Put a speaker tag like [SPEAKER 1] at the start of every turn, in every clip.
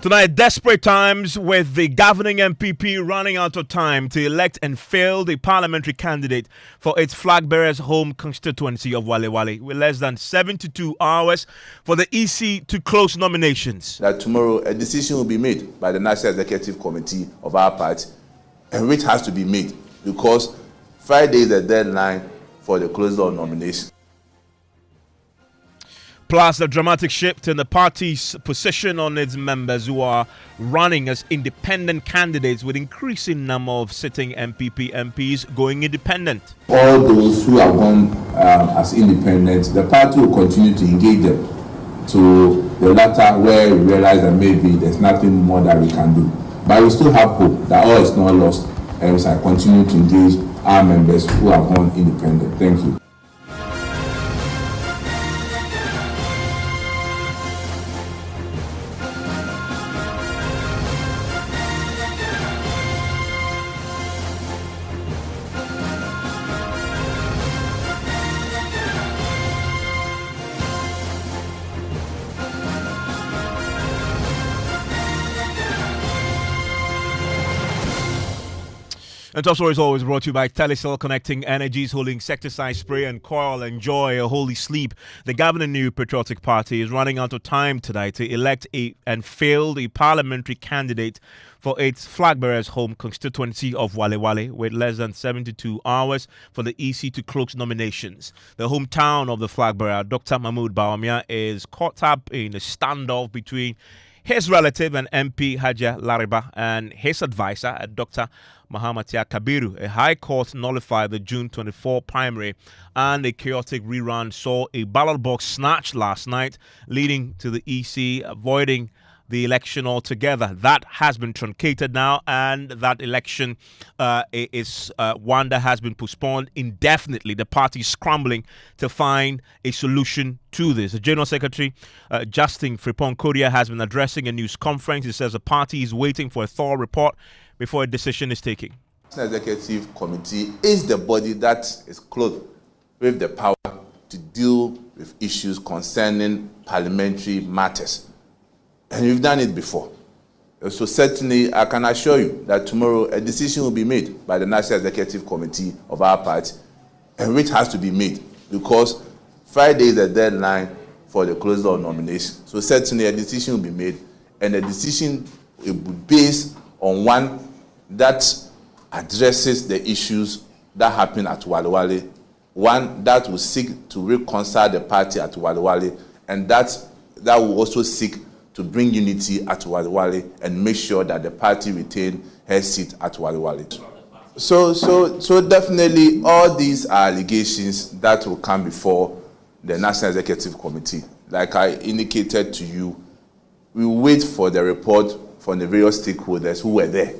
[SPEAKER 1] Tonight, desperate times with the governing MPP running out of time to elect and fail the parliamentary candidate for its flag bearer's home constituency of Wale Wale, with less than 72 hours for the EC to close nominations.
[SPEAKER 2] That tomorrow a decision will be made by the National Executive Committee of our party, and which has to be made because Friday is the deadline for the closure of nominations.
[SPEAKER 1] Plus, the dramatic shift in the party's position on its members who are running as independent candidates, with increasing number of sitting MPP MPs going independent.
[SPEAKER 2] All those who have gone as independents, the party will continue to engage them to the latter where we realize that maybe there's nothing more that we can do. But we still have hope that all is not lost, and we shall continue to engage our members who have gone independent. Thank you.
[SPEAKER 1] And Top Story is always brought to you by Telecel, connecting energies, holding insecticide spray and coil. Enjoy a holy sleep. The governing New Patriotic Party is running out of time tonight to elect and fail the parliamentary candidate for its flag bearer's home constituency of Wale Wale, with less than 72 hours for the EC to close nominations. The hometown of the flag bearer, Dr. Mahmoud Bawumia, is caught up in a standoff between his relative and MP Haja Lariba and his advisor, Dr. Mahamatia Kabiru. A high court nullified the June 24 primary, and a chaotic rerun saw a ballot box snatched last night, leading to the EC avoiding the election altogether. That has been truncated now, and that election is one that has been postponed indefinitely. The party is scrambling to find a solution to this. The General Secretary, Justin Frimpong-Kodia, has been addressing a news conference. He says the party is waiting for a thorough report before a decision is taken.
[SPEAKER 2] The National Executive Committee is the body that is clothed with the power to deal with issues concerning parliamentary matters. And we've done it before. So certainly, I can assure you that tomorrow a decision will be made by the National Executive Committee of our party, and which has to be made because Friday is the deadline for the closure of nominations. So certainly a decision will be made, and the decision will be based on one that addresses the issues that happen at Wale Wale, one that will seek to reconcile the party at Wale Wale, and that will also seek to bring unity at Wale Wale and make sure that the party retain her seat at Wale Wale. So definitely all these are allegations that will come before the National Executive Committee. Like I indicated to you, we wait for the report from the various stakeholders who were there.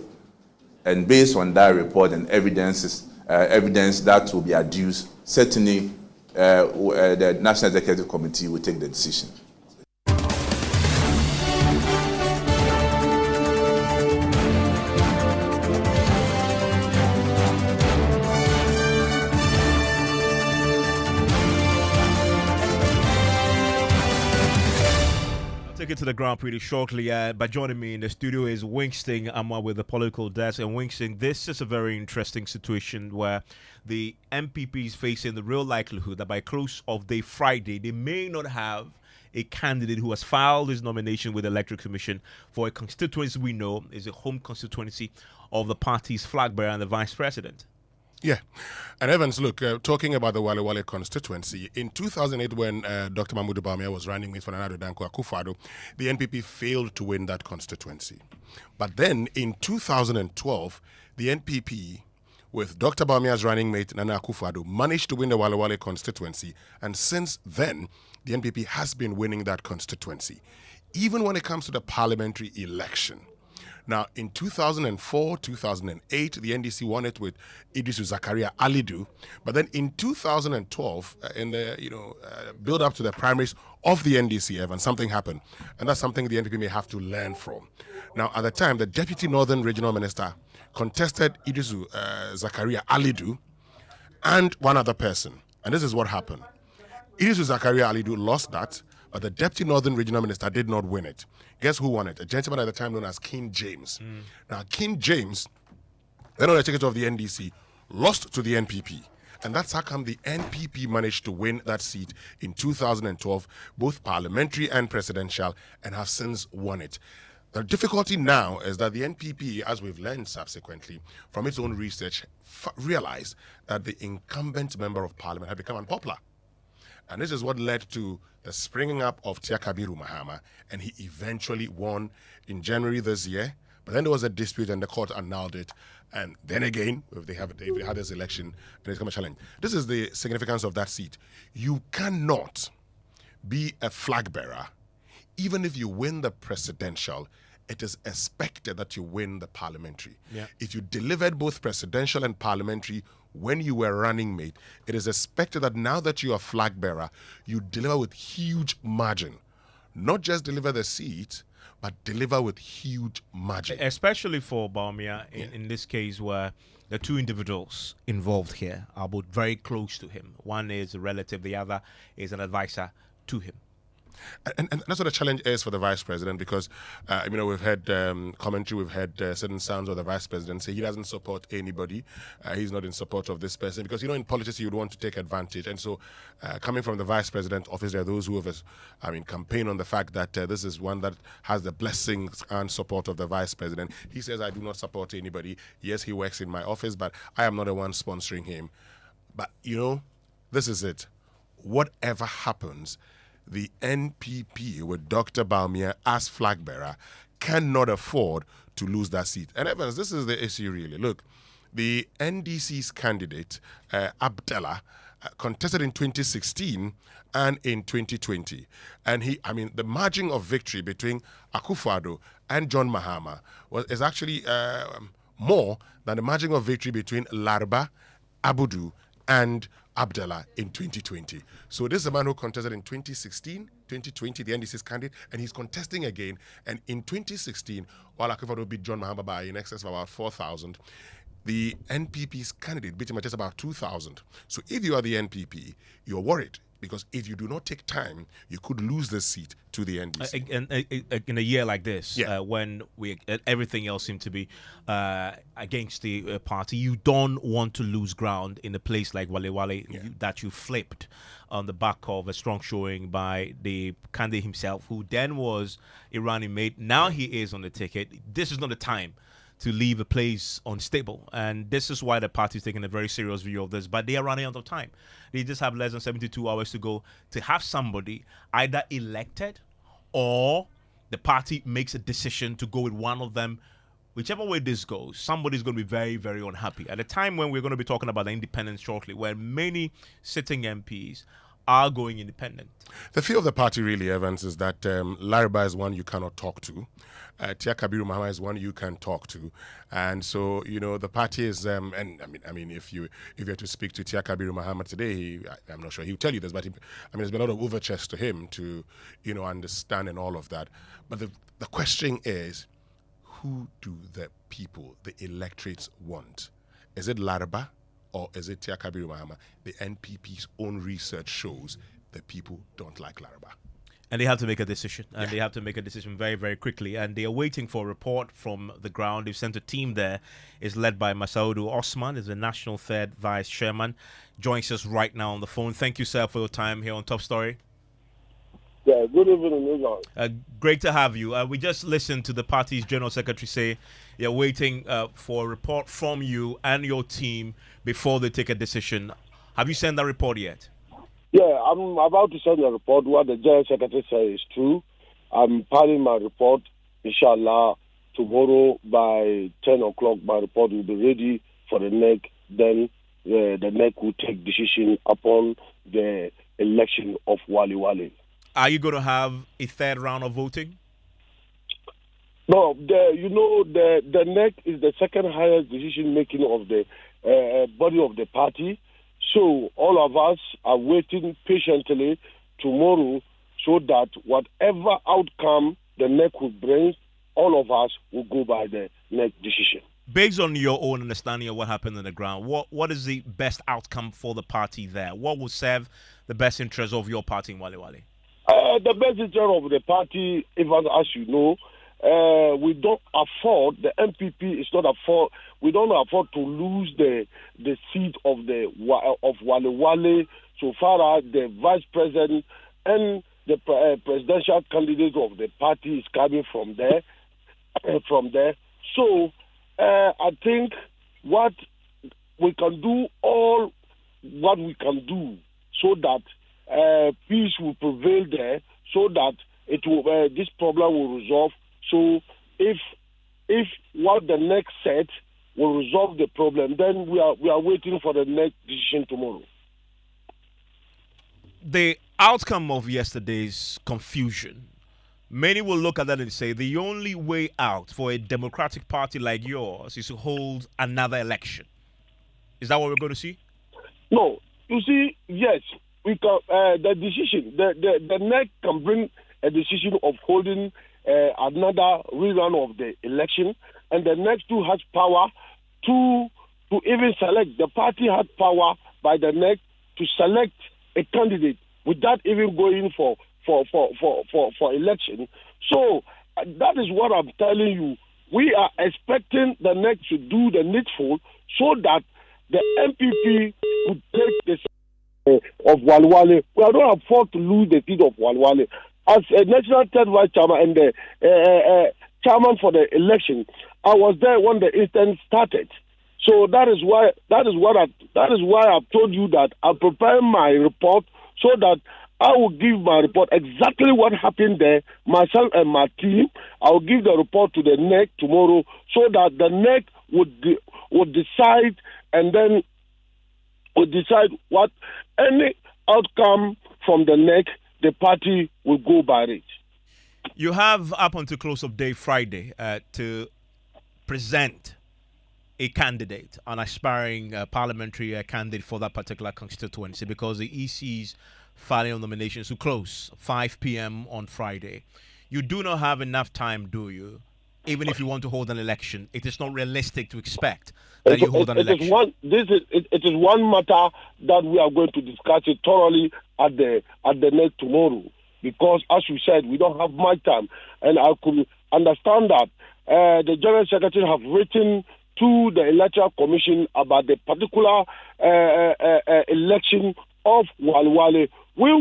[SPEAKER 2] And based on that report and evidence that will be adduced, certainly the National Executive Committee will take the decision.
[SPEAKER 1] Take it to the ground pretty shortly, but joining me in the studio is Winston Amma with the political desk. And Winston, this is a very interesting situation where the MPP is facing the real likelihood that by close of day Friday, they may not have a candidate who has filed his nomination with the Electoral Commission for a constituency we know is a home constituency of the party's flag bearer and the vice president.
[SPEAKER 3] Yeah. And Evans, look, talking about the Wale Wale constituency, in 2008 when Dr. Mahmoud Bawumia was running with Nana Danko Akufo-Addo, the NPP failed to win that constituency. But then in 2012, the NPP, with Dr. Bawumia's running mate Nana Akufo-Addo, managed to win the Wale Wale constituency. And since then, the NPP has been winning that constituency, even when it comes to the parliamentary election. Now, in 2004, 2008, the NDC won it with Idrisu Zakaria Alidu. But then in 2012, in the build up to the primaries of the NDC, Evan, something happened. And that's something the NPP may have to learn from. Now, at the time, the Deputy Northern Regional Minister contested Idrisu Zakaria Alidu and one other person. And this is what happened. Idrisu Zakaria Alidu lost that, but the Deputy Northern Regional Minister did not win it. Guess who won it? A gentleman at the time known as King James. Now, King James, then on the ticket of the NDC, lost to the NPP. And that's how come the NPP managed to win that seat in 2012, both parliamentary and presidential, and have since won it. The difficulty now is that the NPP, as we've learned subsequently from its own research, realized that the incumbent member of parliament had become unpopular. And this is what led to the springing up of Tia Kabiru Mahama, and he eventually won in January this year. But then there was a dispute and the court annulled it. And then again, if they had this election, and it's come a challenge. This is the significance of that seat. You cannot be a flag bearer. Even if you win the presidential, it is expected that you win the parliamentary.
[SPEAKER 1] Yeah.
[SPEAKER 3] If you delivered both presidential and parliamentary when you were running mate, it is expected that now that you are flag bearer, you deliver with huge margin. Not just deliver the seat, but deliver with huge margin.
[SPEAKER 1] Especially for Bawumia, in this case, where the two individuals involved here are both very close to him. One is a relative, the other is an advisor to him.
[SPEAKER 3] And that's what the challenge is for the vice president, because we've had commentary, we've had certain sounds of the vice president say he doesn't support anybody, he's not in support of this person, because in politics you'd want to take advantage. And so coming from the vice president office, there are those who have campaigned on the fact that this is one that has the blessings and support of the vice president. He says, I do not support anybody. Yes, he works in my office, but I am not the one sponsoring him. But this is it. Whatever happens, the NPP with Dr. Bawumia as flag bearer cannot afford to lose that seat. And Evans, this is the issue really. Look, the NDC's candidate, Abdallah, contested in 2016 and in 2020. And the margin of victory between Akufo-Addo and John Mahama is actually more than the margin of victory between Larba, Abudu, and Abdallah in 2020. So this is a man who contested in 2016, 2020, the NDC's candidate, and he's contesting again. And in 2016, while Akufo-Addo beat John Mahama by in excess of about 4,000, the NPP's candidate beat him at just about 2,000. So if you are the NPP, you're worried, because if you do not take time, you could lose this seat to the NDC.
[SPEAKER 1] In a year like this,
[SPEAKER 3] Yeah.
[SPEAKER 1] when everything else seemed to be against the party, you don't want to lose ground in a place like Wale Wale that you flipped on the back of a strong showing by the candidate himself, who then was a running mate. Now he is on the ticket. This is not the time to leave a place unstable. And this is why the party is taking a very serious view of this. But they are running out of time. They just have less than 72 hours to go to have somebody either elected or the party makes a decision to go with one of them. Whichever way this goes, somebody's going to be very, very unhappy. At a time when we're going to be talking about the independence shortly, where many sitting MPs are going independent.
[SPEAKER 3] The fear of the party really, Evans, is that Lariba is one you cannot talk to. Tia Kabiru Mahama is one you can talk to. And so, the party is, if you were to speak to Tia Kabiru Mahama today, I'm not sure he'll tell you this, but there's been a lot of overtures to him to, understand and all of that. But the question is, who do the people, the electorates want? Is it Lariba? Or is it Tia Kabiru Mahama? The NPP's own research shows that people don't like Lariba.
[SPEAKER 1] And they have to make a decision. And they have to make a decision very, very quickly. And they are waiting for a report from the ground. They've sent a team there. It's led by Masaudu Osman, is the National Third Vice Chairman. Joins us right now on the phone. Thank you, sir, for your time here on Top Story.
[SPEAKER 4] Yeah, good evening, guys.
[SPEAKER 1] Great to have you. We just listened to the party's General Secretary say you're waiting for a report from you and your team before they take a decision. Have you sent that report yet?
[SPEAKER 4] Yeah, I'm about to send a report. What the General Secretary says is true. I'm filing my report, inshallah, tomorrow by 10 o'clock. My report will be ready for the NEC. Then the NEC will take decision upon the election of Wale Wale.
[SPEAKER 1] Are you going to have a third round of voting?
[SPEAKER 4] No, the NEC is the second highest decision making of the body of the party. So all of us are waiting patiently tomorrow so that whatever outcome the NEC will bring, all of us will go by the NEC decision.
[SPEAKER 1] Based on your own understanding of what happened on the ground, what is the best outcome for the party there? What will serve the best interest of your party in Wale Wale?
[SPEAKER 4] The best interest of the party, even as you know, we don't afford, the MPP is not afford, we don't afford to lose the seat of Wale Wale so far as the vice president and the presidential candidate of the party is coming from there. So I think what we can do, all what we can do, so that peace will prevail there, so that it will this problem will resolve. So if what the next set will resolve the problem, then we are waiting for the next decision tomorrow.
[SPEAKER 1] The outcome of yesterday's confusion, many will look at that and say the only way out for a democratic party like yours is to hold another election. Is that what we're going to see?
[SPEAKER 4] No. You see, yes, we can. The decision, the NEC can bring a decision of holding another rerun of the election, and the NEC too has power to even select. The party had power by the NEC to select a candidate without even going for election. So that is what I'm telling you. We are expecting the NEC to do the needful so that the MPP would take the seat of Walwale. We don't afford to lose the seat of Walwale. As a national third vice chairman and the chairman for the election, I was there when the incident started. So that is why I've told you that I'm preparing my report so that I will give my report exactly what happened there, myself and my team. I will give the report to the NEC tomorrow so that the NEC would decide, and then would decide what any outcome from the NEC, the party will go by it.
[SPEAKER 1] You have up until close of day Friday to present a candidate, an aspiring parliamentary candidate for that particular constituency, because the EC's filing of nominations will close 5 p.m. on Friday. You do not have enough time, do you? Even if you want to hold an election, it is not realistic to expect that you hold an election.
[SPEAKER 4] It is one matter that we are going to discuss it thoroughly at the NEC tomorrow, because as you said, we don't have much time, and I could understand that the General Secretary have written to the Electoral Commission about the particular election of Walwale. We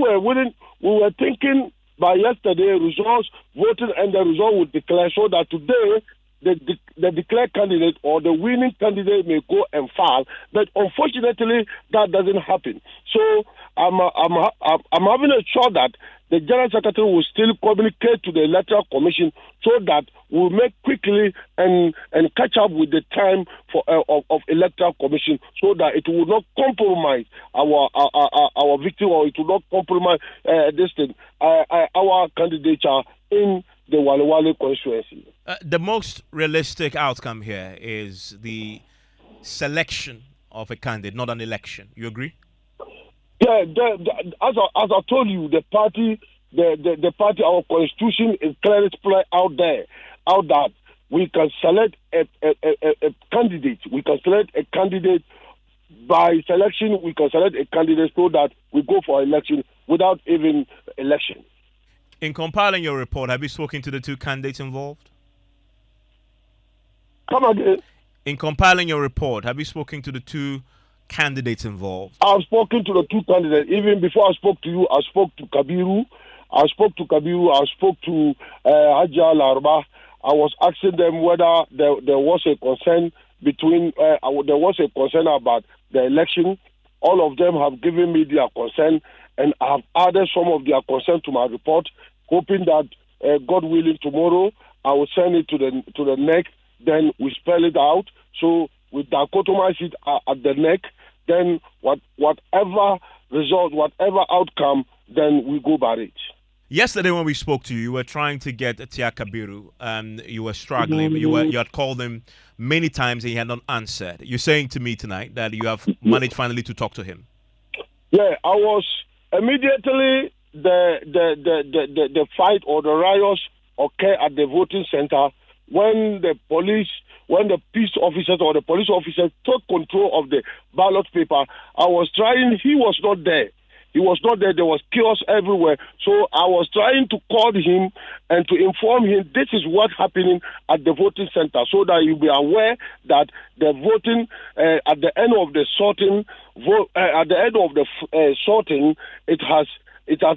[SPEAKER 4] were thinking by yesterday results, voting, and the result would declare, so that today the declared candidate or the winning candidate may go and file. But unfortunately, that doesn't happen. So I'm having a shot that the General Secretary will still communicate to the Electoral Commission so that we'll make quickly and catch up with the time of Electoral Commission, so that it will not compromise our victory, or it will not compromise our candidature in the Walewale constituency.
[SPEAKER 1] The most realistic outcome here is the selection of a candidate, not an election. You agree?
[SPEAKER 4] Yeah, as I told you, the party, our constitution is clearly spread out there, that we can select a candidate. We can select a candidate by selection. We can select a candidate so that we go for election without even election.
[SPEAKER 1] In compiling your report, have you spoken to the two candidates involved?
[SPEAKER 4] Come again.
[SPEAKER 1] In compiling your report, have you spoken to the two candidates involved?
[SPEAKER 4] I've spoken to the two candidates. Even before I spoke to you, I spoke to Kabiru. I spoke to Haja Larba. I was asking them whether there was a concern about the election. All of them have given me their concern, and I have added some of their concern to my report, hoping that God willing, tomorrow I will send it to the NEC. Then we spell it out. So we dichotomize it at the NEC. Then whatever result, whatever outcome, then we go by it.
[SPEAKER 1] Yesterday when we spoke to you, you were trying to get Tia Kabiru, and you were struggling. You had called him many times and he had not answered. You're saying to me tonight that you have managed finally to talk to him. Yeah,
[SPEAKER 4] I was immediately the fight or the riots occurred at the voting center when the peace officers or the police officers took control of the ballot paper. I was trying, he was not there. He was not there. There was chaos everywhere. So I was trying to call him and to inform him this is what's happening at the voting center, so that you'll be aware that the voting at the end of the sorting, sorting, it has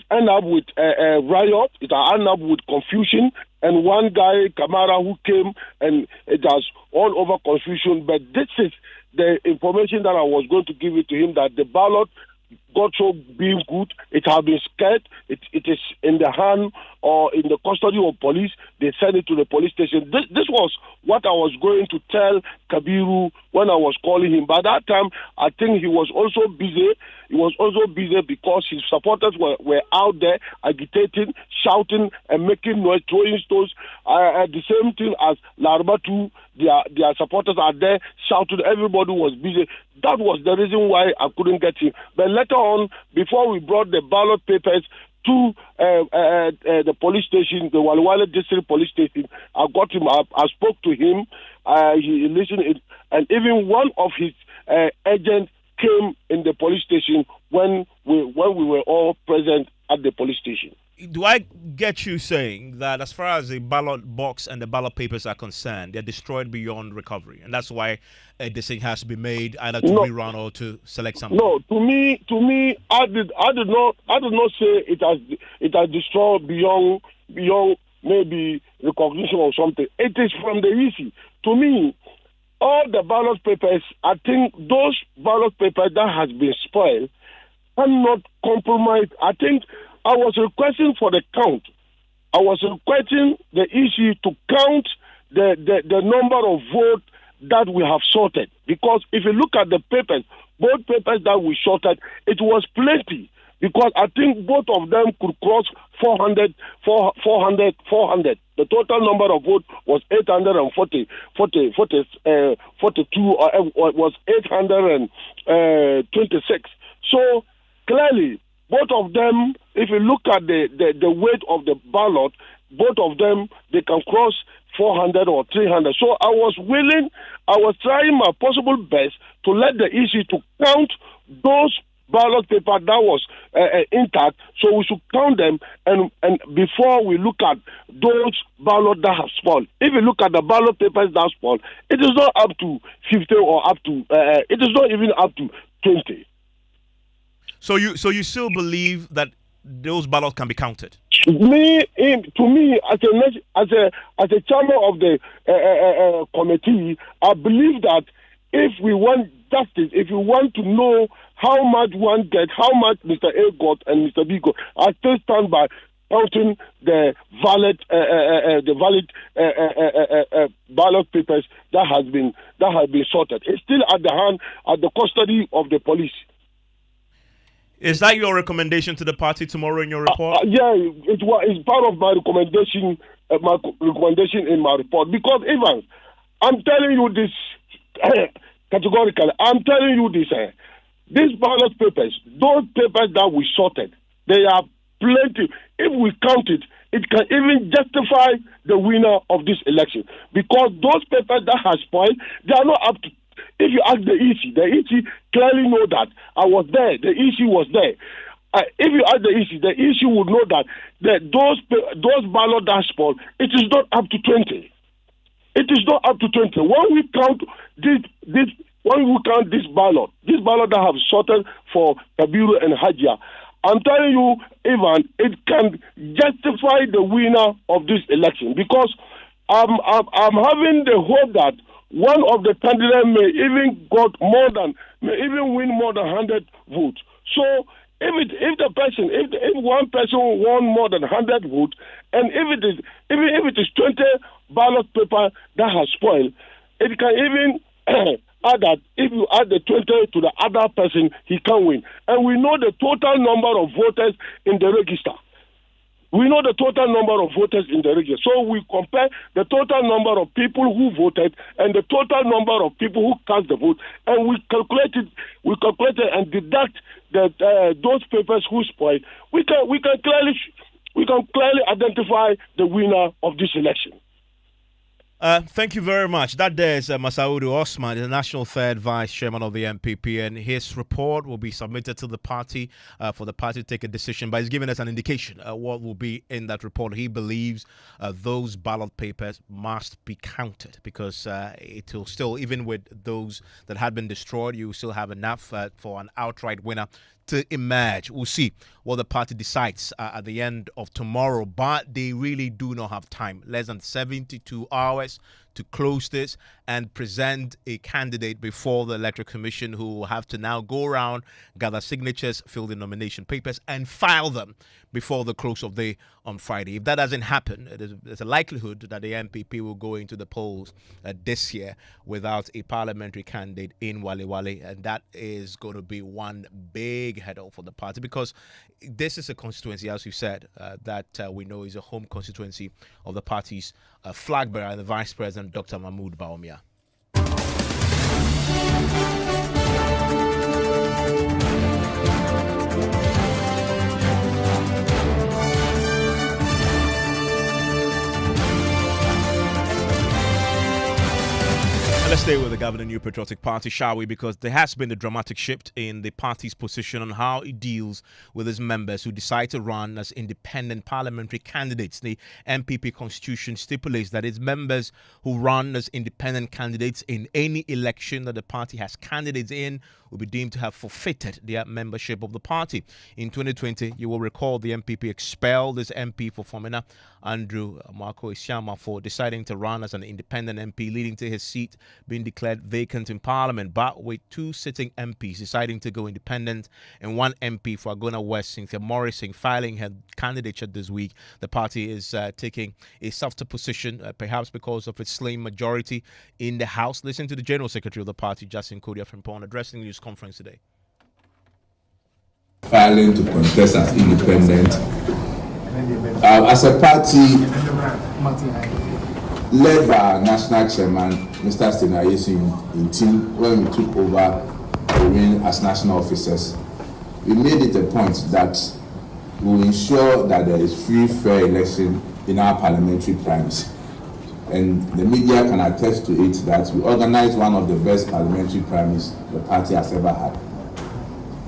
[SPEAKER 4] ended up with a riot. It has ended up with confusion. And one guy, Kamara, who came, and it has all over confusion. But this is the information that I was going to give it to him, that the ballot got so being good, it has been scared, it is in the hand or in the custody of police. They send it to the police station. This was what I was going to tell Kabiru when I was calling him. By that time, I think he was also busy. He was also busy because his supporters were out there agitating, shouting, and making noise, throwing stones. The same thing as Larbatu, their supporters are there shouting. Everybody was busy. That was the reason why I couldn't get him. But later on, before we brought the ballot papers to the police station, the Walwale District Police Station, I got him up. I spoke to him. He listened, and even one of his agents came in the police station when we were all present at the police station.
[SPEAKER 1] Do I get you saying that as far as the ballot box and the ballot papers are concerned, they're destroyed beyond recovery, and that's why a decision has to be made either to rerun or to select something?
[SPEAKER 4] No, to me, I did not say it has destroyed beyond maybe recognition or something. It is from the EC. To me, all the ballot papers, I think those ballot papers that has been spoiled cannot compromise. I think I was requesting for the count. I was requesting the EC to count the number of votes that we have sorted. Because if you look at the papers, both papers that we sorted, it was plenty. Because I think both of them could cross 400. The total number of votes was 842, or was 826. So clearly, both of them, if you look at the weight of the ballot, both of them, they can cross 400 or 300. So I was trying my possible best to let the EC to count those ballot paper that was intact, so we should count them, and before we look at those ballots that have spoiled. If you look at the ballot papers that spoiled, it is not up to 50 or up to it is not even up to 20.
[SPEAKER 1] So you still believe that those ballots can be counted?
[SPEAKER 4] To me, as a chairman of the committee, I believe that if we want justice, if we want to know how much one gets, how much Mr. A got and Mr. B got, I still stand by counting the valid ballot papers that have been sorted. It's still at the custody of the police.
[SPEAKER 1] Is that your recommendation to the party tomorrow in your report?
[SPEAKER 4] Yeah, it's part of my recommendation. My recommendation in my report, because Evans, I'm telling you this categorically. I'm telling you this. These ballot papers, those papers that we sorted, they are plenty. If we count it, it can even justify the winner of this election, because those papers that have spoiled, they are not up to. If you ask the EC clearly know that I was there. The EC was there. If you ask the EC would know that those ballots that spoiled, it is not up to 20. It is not up to 20. When we count this ballot that have sorted for Kabiru and Hajia, I'm telling you, Ivan, it can justify the winner of this election, because I'm having the hope that one of the candidates may even win more than 100 votes. So if one person won more than 100 votes, and if it is 20 ballot paper that has spoiled, it can even add that if you add the 20 to the other person, he can win. And we know the total number of voters in the register. We know the total number of voters in the register. So we compare the total number of people who voted and the total number of people who cast the vote, and we calculated and deduct those papers who spoiled. We can clearly identify the winner of this election.
[SPEAKER 1] Thank you very much. That there is Masaudu Osman, the National Third Vice Chairman of the MPP, and his report will be submitted to the party for the party to take a decision. But he's giving us an indication what will be in that report. He believes those ballot papers must be counted because it will still, even with those that had been destroyed, you still have enough for an outright winner to emerge. We'll see what the party decides at the end of tomorrow, but they really do not have time. Less than 72 hours to close this and present a candidate before the Electoral Commission, who will have to now go around, gather signatures, fill the nomination papers, and file them before the close of day on Friday. If that doesn't happen, there's a likelihood that the MPP will go into the polls this year without a parliamentary candidate in Wale Wale, and that is going to be one big hurdle for the party because this is a constituency, as you said, that we know is a home constituency of the party's flag bearer, the Vice President, Dr. Mahmoud Bawumia. Let's stay with the governing New Patriotic Party, shall we? Because there has been a dramatic shift in the party's position on how it deals with its members who decide to run as independent parliamentary candidates. The MPP constitution stipulates that its members who run as independent candidates in any election that the party has candidates in will be deemed to have forfeited their membership of the party. In 2020, you will recall the MPP expelled this MP for Fomena, Andrew Marco Isiama, for deciding to run as an independent MP, leading to his seat being declared vacant in Parliament. But with two sitting MPs deciding to go independent and one MP for Agona West, Cynthia Morrison, filing her candidature this week, the party is taking a softer position, perhaps because of its slim majority in the House. Listen to the General Secretary of the party, Justin Kodia Frimpong, addressing the news conference today.
[SPEAKER 2] Filing to contest as independent. As a party led by our national chairman, Mr. Stenayesu, in team when we took over the reign as national officers, we made it a point that we will ensure that there is free, fair election in our parliamentary primaries. And the media can attest to it that we organized one of the best parliamentary primaries the party has ever had.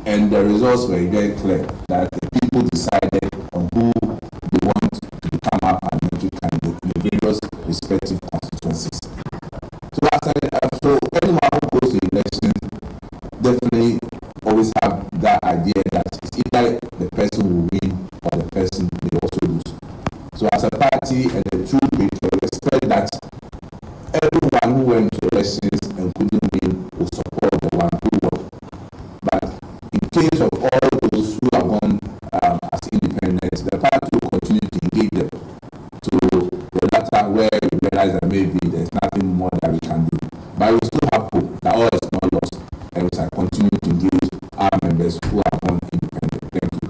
[SPEAKER 2] And the results were very clear that the people decided on who they want to become our parliamentary candidate in the various respective constituencies. So anyone who goes to elections definitely always have that idea that it's either the person will win or the person may also lose. So as a party and a true patriot, expect that everyone who went to elections and couldn't win will support the one who won. But in case of all those who are gone as independents, the party will continue to engage them to the latter where we realize that maybe there's nothing more that we can do. But we still have hope that all is not lost and we shall continue to engage our members who are gone independent. Thank you.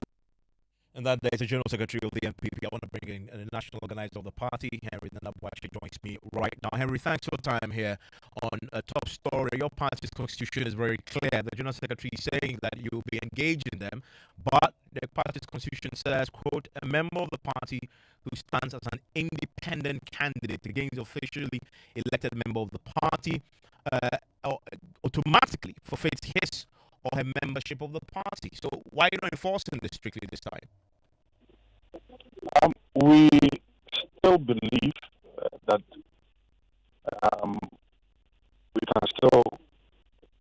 [SPEAKER 1] And that is the General Secretary of the MPP. I want to bring in the national organizer of the party, Henry Nanabwashi, joins me right now. Henry, thanks for your time here on a top story. Your party's constitution is very clear. The General Secretary is saying that you will be engaging them, but the party's constitution says, quote, a member of the party who stands as an independent candidate against the officially elected member of the party automatically forfeits his or her membership of the party. So why are you not enforcing this strictly this time?
[SPEAKER 5] We still believe that we can still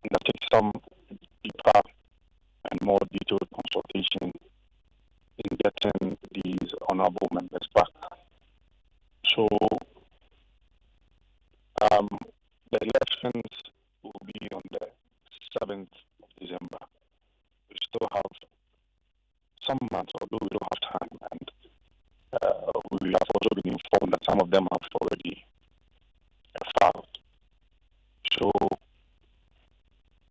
[SPEAKER 5] undertake some deeper and more detailed consultation in getting these honorable members back. So the elections will be on the 7th December. We still have some months, although we don't have time, and we have also been informed that some of them have already filed. So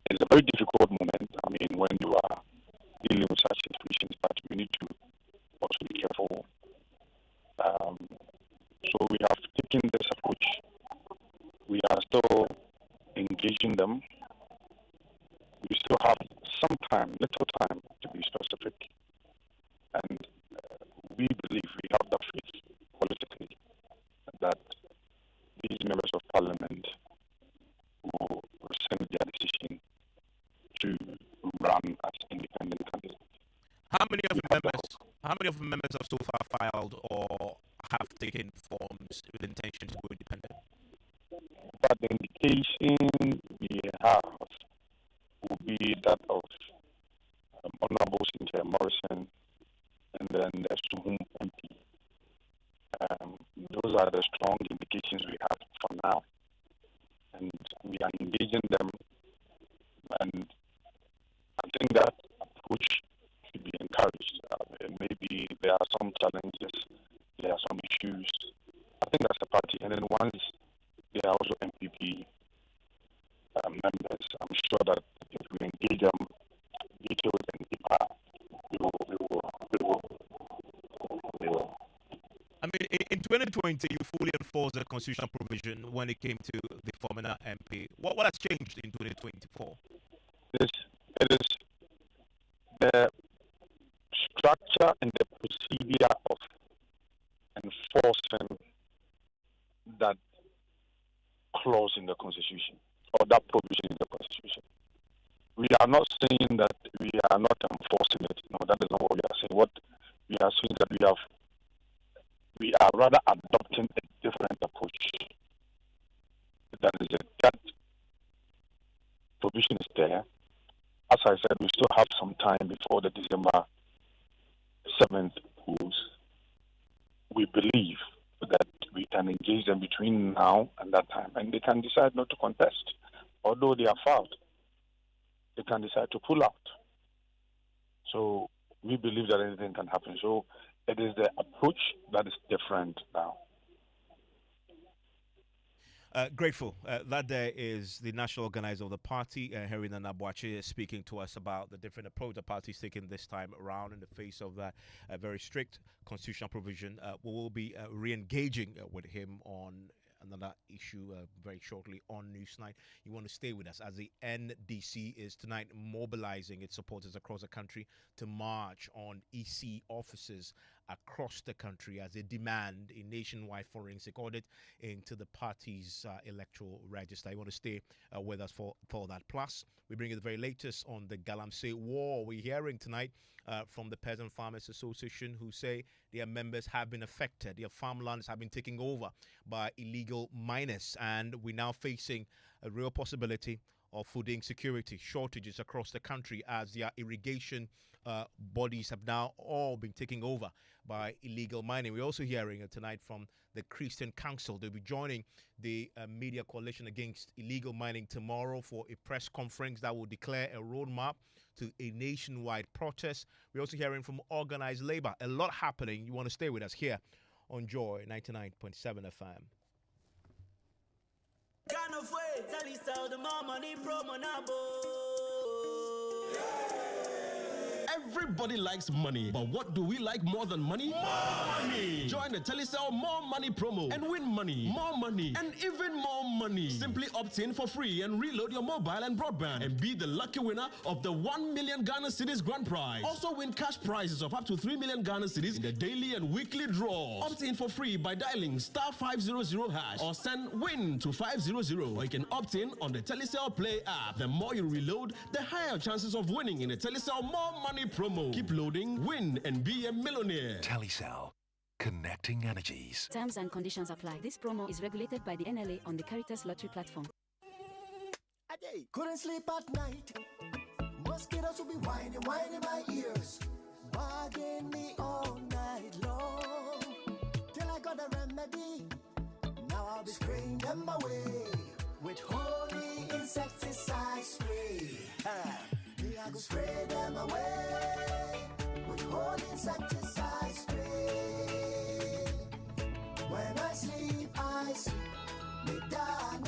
[SPEAKER 5] it's a very difficult moment. I mean, when you are dealing with such situations, but you need to also be careful. So we have taken this approach. We are still engaging them. We still have some time, little time, to be specific. And we believe we have that faith politically that these members Parliament will rescind their decision to run as independent candidates.
[SPEAKER 1] How many of the members have so far filed or have taken forms with intention to go independent?
[SPEAKER 5] But the indication we have will be that of Honorable Cynthia Morrison and then the Suhum MP. Those are the strong indications we have for now. And we are engaging them, and I think that approach should be encouraged. Maybe there are some challenges, there are some issues. I think that's a party, and then once there are also MPP members, I'm sure that if we engage them detailed and deeper, we will.
[SPEAKER 1] I mean, in 2020, you fully enforced the constitutional provision when it came to the former MP. What has changed in 2024?
[SPEAKER 5] It is the structure and the procedure of enforcing that clause in the Constitution or that provision in the Constitution. We are not saying that we are not enforcing it. No, that is not what we are saying. What we are saying is that we are rather adopting a different approach. That is it. That provision is there. As I said, we still have some time before the December 7th polls. We believe that we can engage them between now and that time, and they can decide not to contest. Although they are filed, they can decide to pull out. So we believe that anything can happen. So it is the approach that is different now.
[SPEAKER 1] Grateful. That there is the national organizer of the party, Harry Nanabuachi, speaking to us about the different approach the party is taking this time around in the face of that very strict constitutional provision. We will be re-engaging with him on another issue very shortly on Newsnight. You want to stay with us as the NDC is tonight mobilizing its supporters across the country to march on EC offices across the country as they demand a nationwide forensic audit into the party's electoral register. You want to stay with us for that. Plus, we bring you the very latest on the Galamsey war. We're hearing tonight from the Peasant Farmers Association, who say their members have been affected. Their farmlands have been taken over by illegal miners, and we're now facing a real possibility of food insecurity, shortages across the country as their irrigation bodies have now all been taken over by illegal mining. We're also hearing tonight from the Christian Council. They'll be joining the Media Coalition Against Illegal Mining tomorrow for a press conference that will declare a roadmap to a nationwide protest. We're also hearing from organized labor. A lot happening. You want to stay with us here on Joy 99.7 FM.
[SPEAKER 6] Everybody likes money, but what do we like more than money? More money! Join the Telecel More Money promo and win money, more money, and even more money. Simply opt in for free and reload your mobile and broadband and be the lucky winner of the 1 million Ghana cedis grand prize. Also win cash prizes of up to 3 million Ghana cedis in the daily and weekly draws. Opt in for free by dialing *500# or send WIN to 500, or you can opt in on the Telecel Play app. The more you reload, the higher chances of winning in the Telecel More Money promo. Keep loading, win, and be a millionaire.
[SPEAKER 7] Telecel. Connecting energies.
[SPEAKER 8] Terms and conditions apply. This promo is regulated by the NLA on the Caritas Lottery platform.
[SPEAKER 9] Couldn't sleep at night. Mosquitoes will be whining my ears. Bugging me all night long. Till I got a remedy. Now I'll be spraying them away with holy insecticide spray. I go spray them away with holy insecticide spray. When I sleep, me down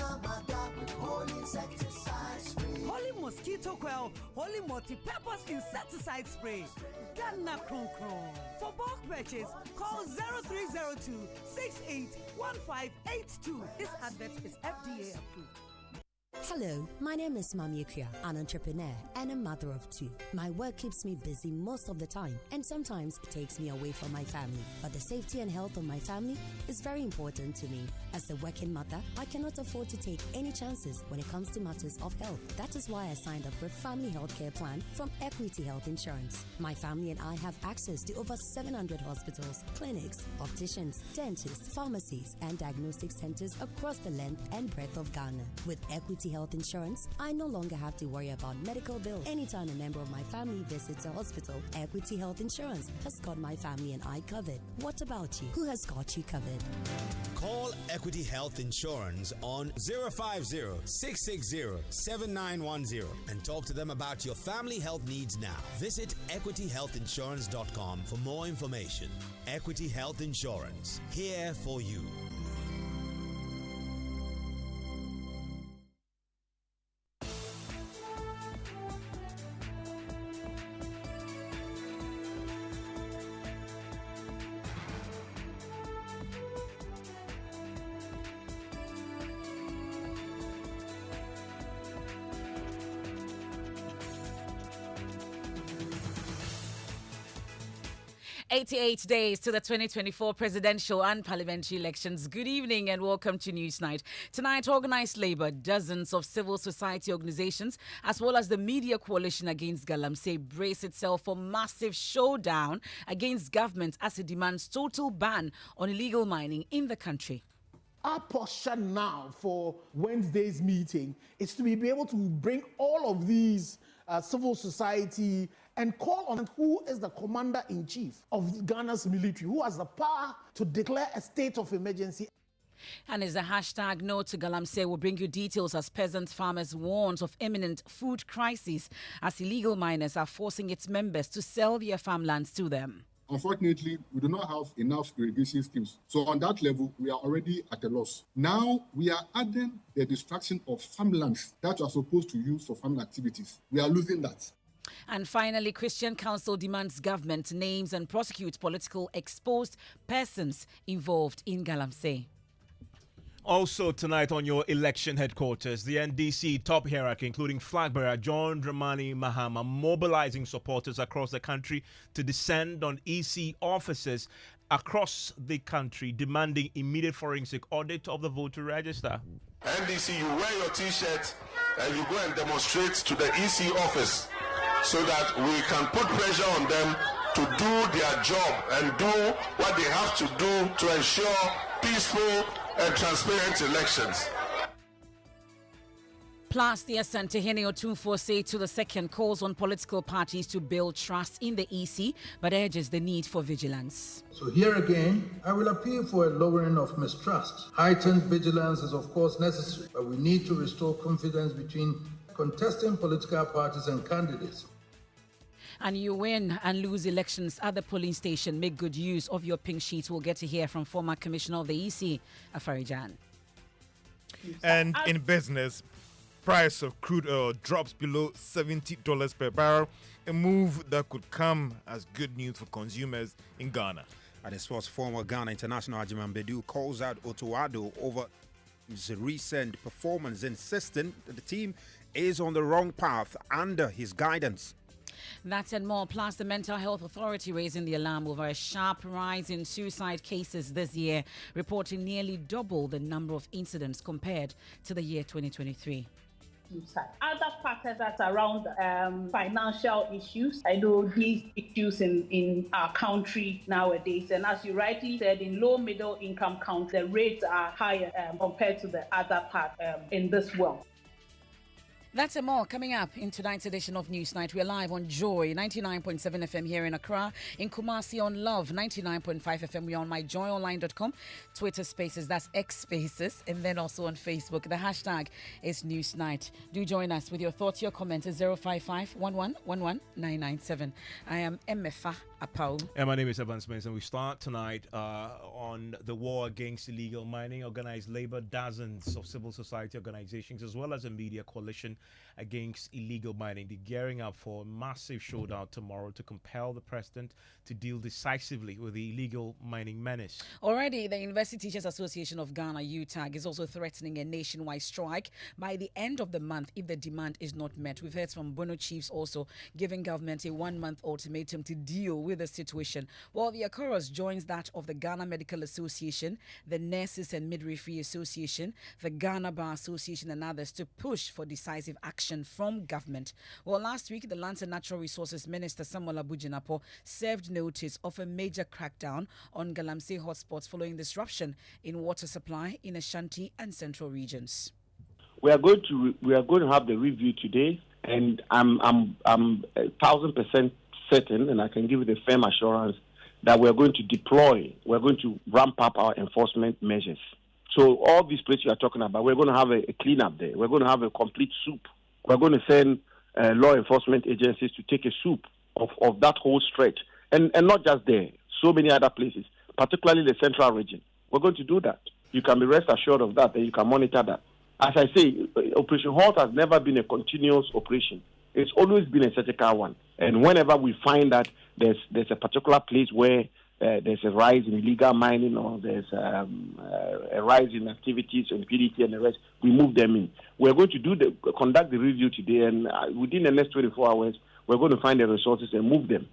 [SPEAKER 9] with holy insecticide spray.
[SPEAKER 10] Holy mosquito coil, holy multi-purpose insecticide spray. Ghana Kron Kron. For bulk purchase, call 0302 681582. This advert is FDA approved.
[SPEAKER 11] Hello, my name is Mami Akua, an entrepreneur and a mother of two. My work keeps me busy most of the time, and sometimes it takes me away from my family. But the safety and health of my family is very important to me. As a working mother, I cannot afford to take any chances when it comes to matters of health. That is why I signed up for a family healthcare plan from Equity Health Insurance. My family and I have access to over 700 hospitals, clinics, opticians, dentists, pharmacies, and diagnostic centers across the length and breadth of Ghana. With Equity Health Insurance, I no longer have to worry about medical bills. Anytime a member of my family visits a hospital, Equity Health Insurance has got my family and I covered. What about you? Who has got you covered?
[SPEAKER 12] Call Equity Health Insurance on 050-660-7910 and talk to them about your family health needs now. Visit equityhealthinsurance.com for more information. Equity Health Insurance, here for you.
[SPEAKER 13] "88 days to the 2024 presidential and parliamentary elections. Good evening and welcome to Newsnight. Tonight, organized labor, dozens of civil society organizations, as well as the media coalition against Galamsey, brace itself for massive showdown against government as it demands total ban on illegal mining in the country.
[SPEAKER 14] Our posture now for Wednesday's meeting is to be able to bring all of these civil society and call on who is the commander-in-chief of Ghana's military, who has the power to declare a state of emergency.
[SPEAKER 13] And as the hashtag No to Galamsey will bring you details as peasant farmers warns of imminent food crisis as illegal miners are forcing its members to sell their farmlands to them.
[SPEAKER 15] Unfortunately, we do not have enough irrigation schemes. So on that level, we are already at a loss. Now, we are adding the destruction of farmlands that we are supposed to use for farming activities. We are losing that.
[SPEAKER 13] And finally, Christian Council demands government names and prosecute political exposed persons involved in Galamsey.
[SPEAKER 1] Also tonight on your election headquarters, the NDC top hierarchy, including flag bearer John Dramani Mahama, mobilizing supporters across the country to descend on EC offices across the country, demanding immediate forensic audit of the voter register.
[SPEAKER 16] NDC, you wear your T-shirt and you go and demonstrate to the EC office so that we can put pressure on them to do their job and do what they have to do to ensure peaceful and transparent elections.
[SPEAKER 13] Plus, the Asante Hene Otunfo to the second calls on political parties to build trust in the EC, but urges the need for vigilance.
[SPEAKER 17] So here again, I will appeal for a lowering of mistrust. Heightened vigilance is of course necessary, but we need to restore confidence between contesting political parties and candidates.
[SPEAKER 13] And you win and lose elections at the polling station. Make good use of your pink sheets. We'll get to hear from former Commissioner of the EC, Afarijan.
[SPEAKER 18] And in business, price of crude oil drops below $70 per barrel, a move that could come as good news for consumers in Ghana.
[SPEAKER 19] And the sports former Ghana international Ajiman Bedu calls out Otuado over his recent performance, insisting that the team is on the wrong path under his guidance.
[SPEAKER 13] That and more, plus the Mental Health Authority raising the alarm over a sharp rise in suicide cases this year, reporting nearly double the number of incidents compared to the year 2023.
[SPEAKER 20] Other factors that's around financial issues. I know these issues in our country nowadays, and as you rightly said, in low middle income countries, the rates are higher compared to the other part in this world.
[SPEAKER 13] That's and more coming up in tonight's edition of Newsnight. We're live on Joy 99.7 FM here in Accra, in Kumasi on Love 99.5 FM. We're on myjoyonline.com, Twitter Spaces, that's X Spaces, and then also on Facebook. The hashtag is Newsnight. Do join us with your thoughts, your comments at 055 11 997. I am Emefa Apawu.
[SPEAKER 1] And my name is Evans Mensah. We start tonight on the war against illegal mining. Organized labor, dozens of civil society organizations, as well as a media coalition against illegal mining. They're gearing up for a massive showdown tomorrow to compel the president to deal decisively with the illegal mining menace.
[SPEAKER 13] Already, the University Teachers Association of Ghana, UTAG, is also threatening a nationwide strike by the end of the month if the demand is not met. We've heard from Bono chiefs also giving government a 1-month ultimatum to deal with the situation. Well, the chorus joins that of the Ghana Medical Association, the Nurses and Midwifery Association, the Ghana Bar Association and others to push for decisive action from government. Well, last week, the Lands and Natural Resources Minister Samuel Abujinapo served notice of a major crackdown on Galamsey hotspots following disruption in water supply in Ashanti and Central regions.
[SPEAKER 21] We are going to have the review today, and I'm 1,000% certain, and I can give you the firm assurance that we're going to ramp up our enforcement measures. So all these places you are talking about, we're going to have a cleanup there. We're going to have a complete soup. We're going to send law enforcement agencies to take a soup of that whole stretch. And not just there, so many other places, particularly the central region. We're going to do that. You can be rest assured of that, and you can monitor that. As I say, Operation Halt has never been a continuous operation. It's always been a surgical one. And whenever we find that there's a particular place where there's a rise in illegal mining or there's a rise in activities and PDT and the rest, we move them in. We're going to conduct the review today, and within the next 24 hours, we're going to find the resources and move them.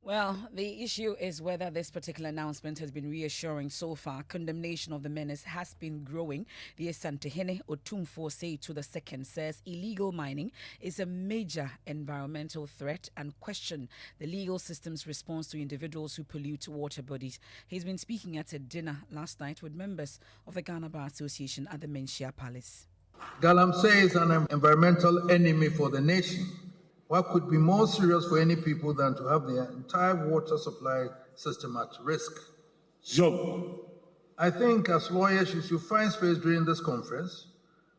[SPEAKER 13] Well, the issue is whether this particular announcement has been reassuring so far. Condemnation of the menace has been growing. The Asantehene Otumfo Seitu II says illegal mining is a major environmental threat and question the legal system's response to individuals who pollute water bodies. He's been speaking at a dinner last night with members of the Ghana Bar Association at the Mensah Palace.
[SPEAKER 17] Galamsey is an environmental enemy for the nation. What could be more serious for any people than to have the entire water supply system at risk? Job. I think as lawyers you should find space during this conference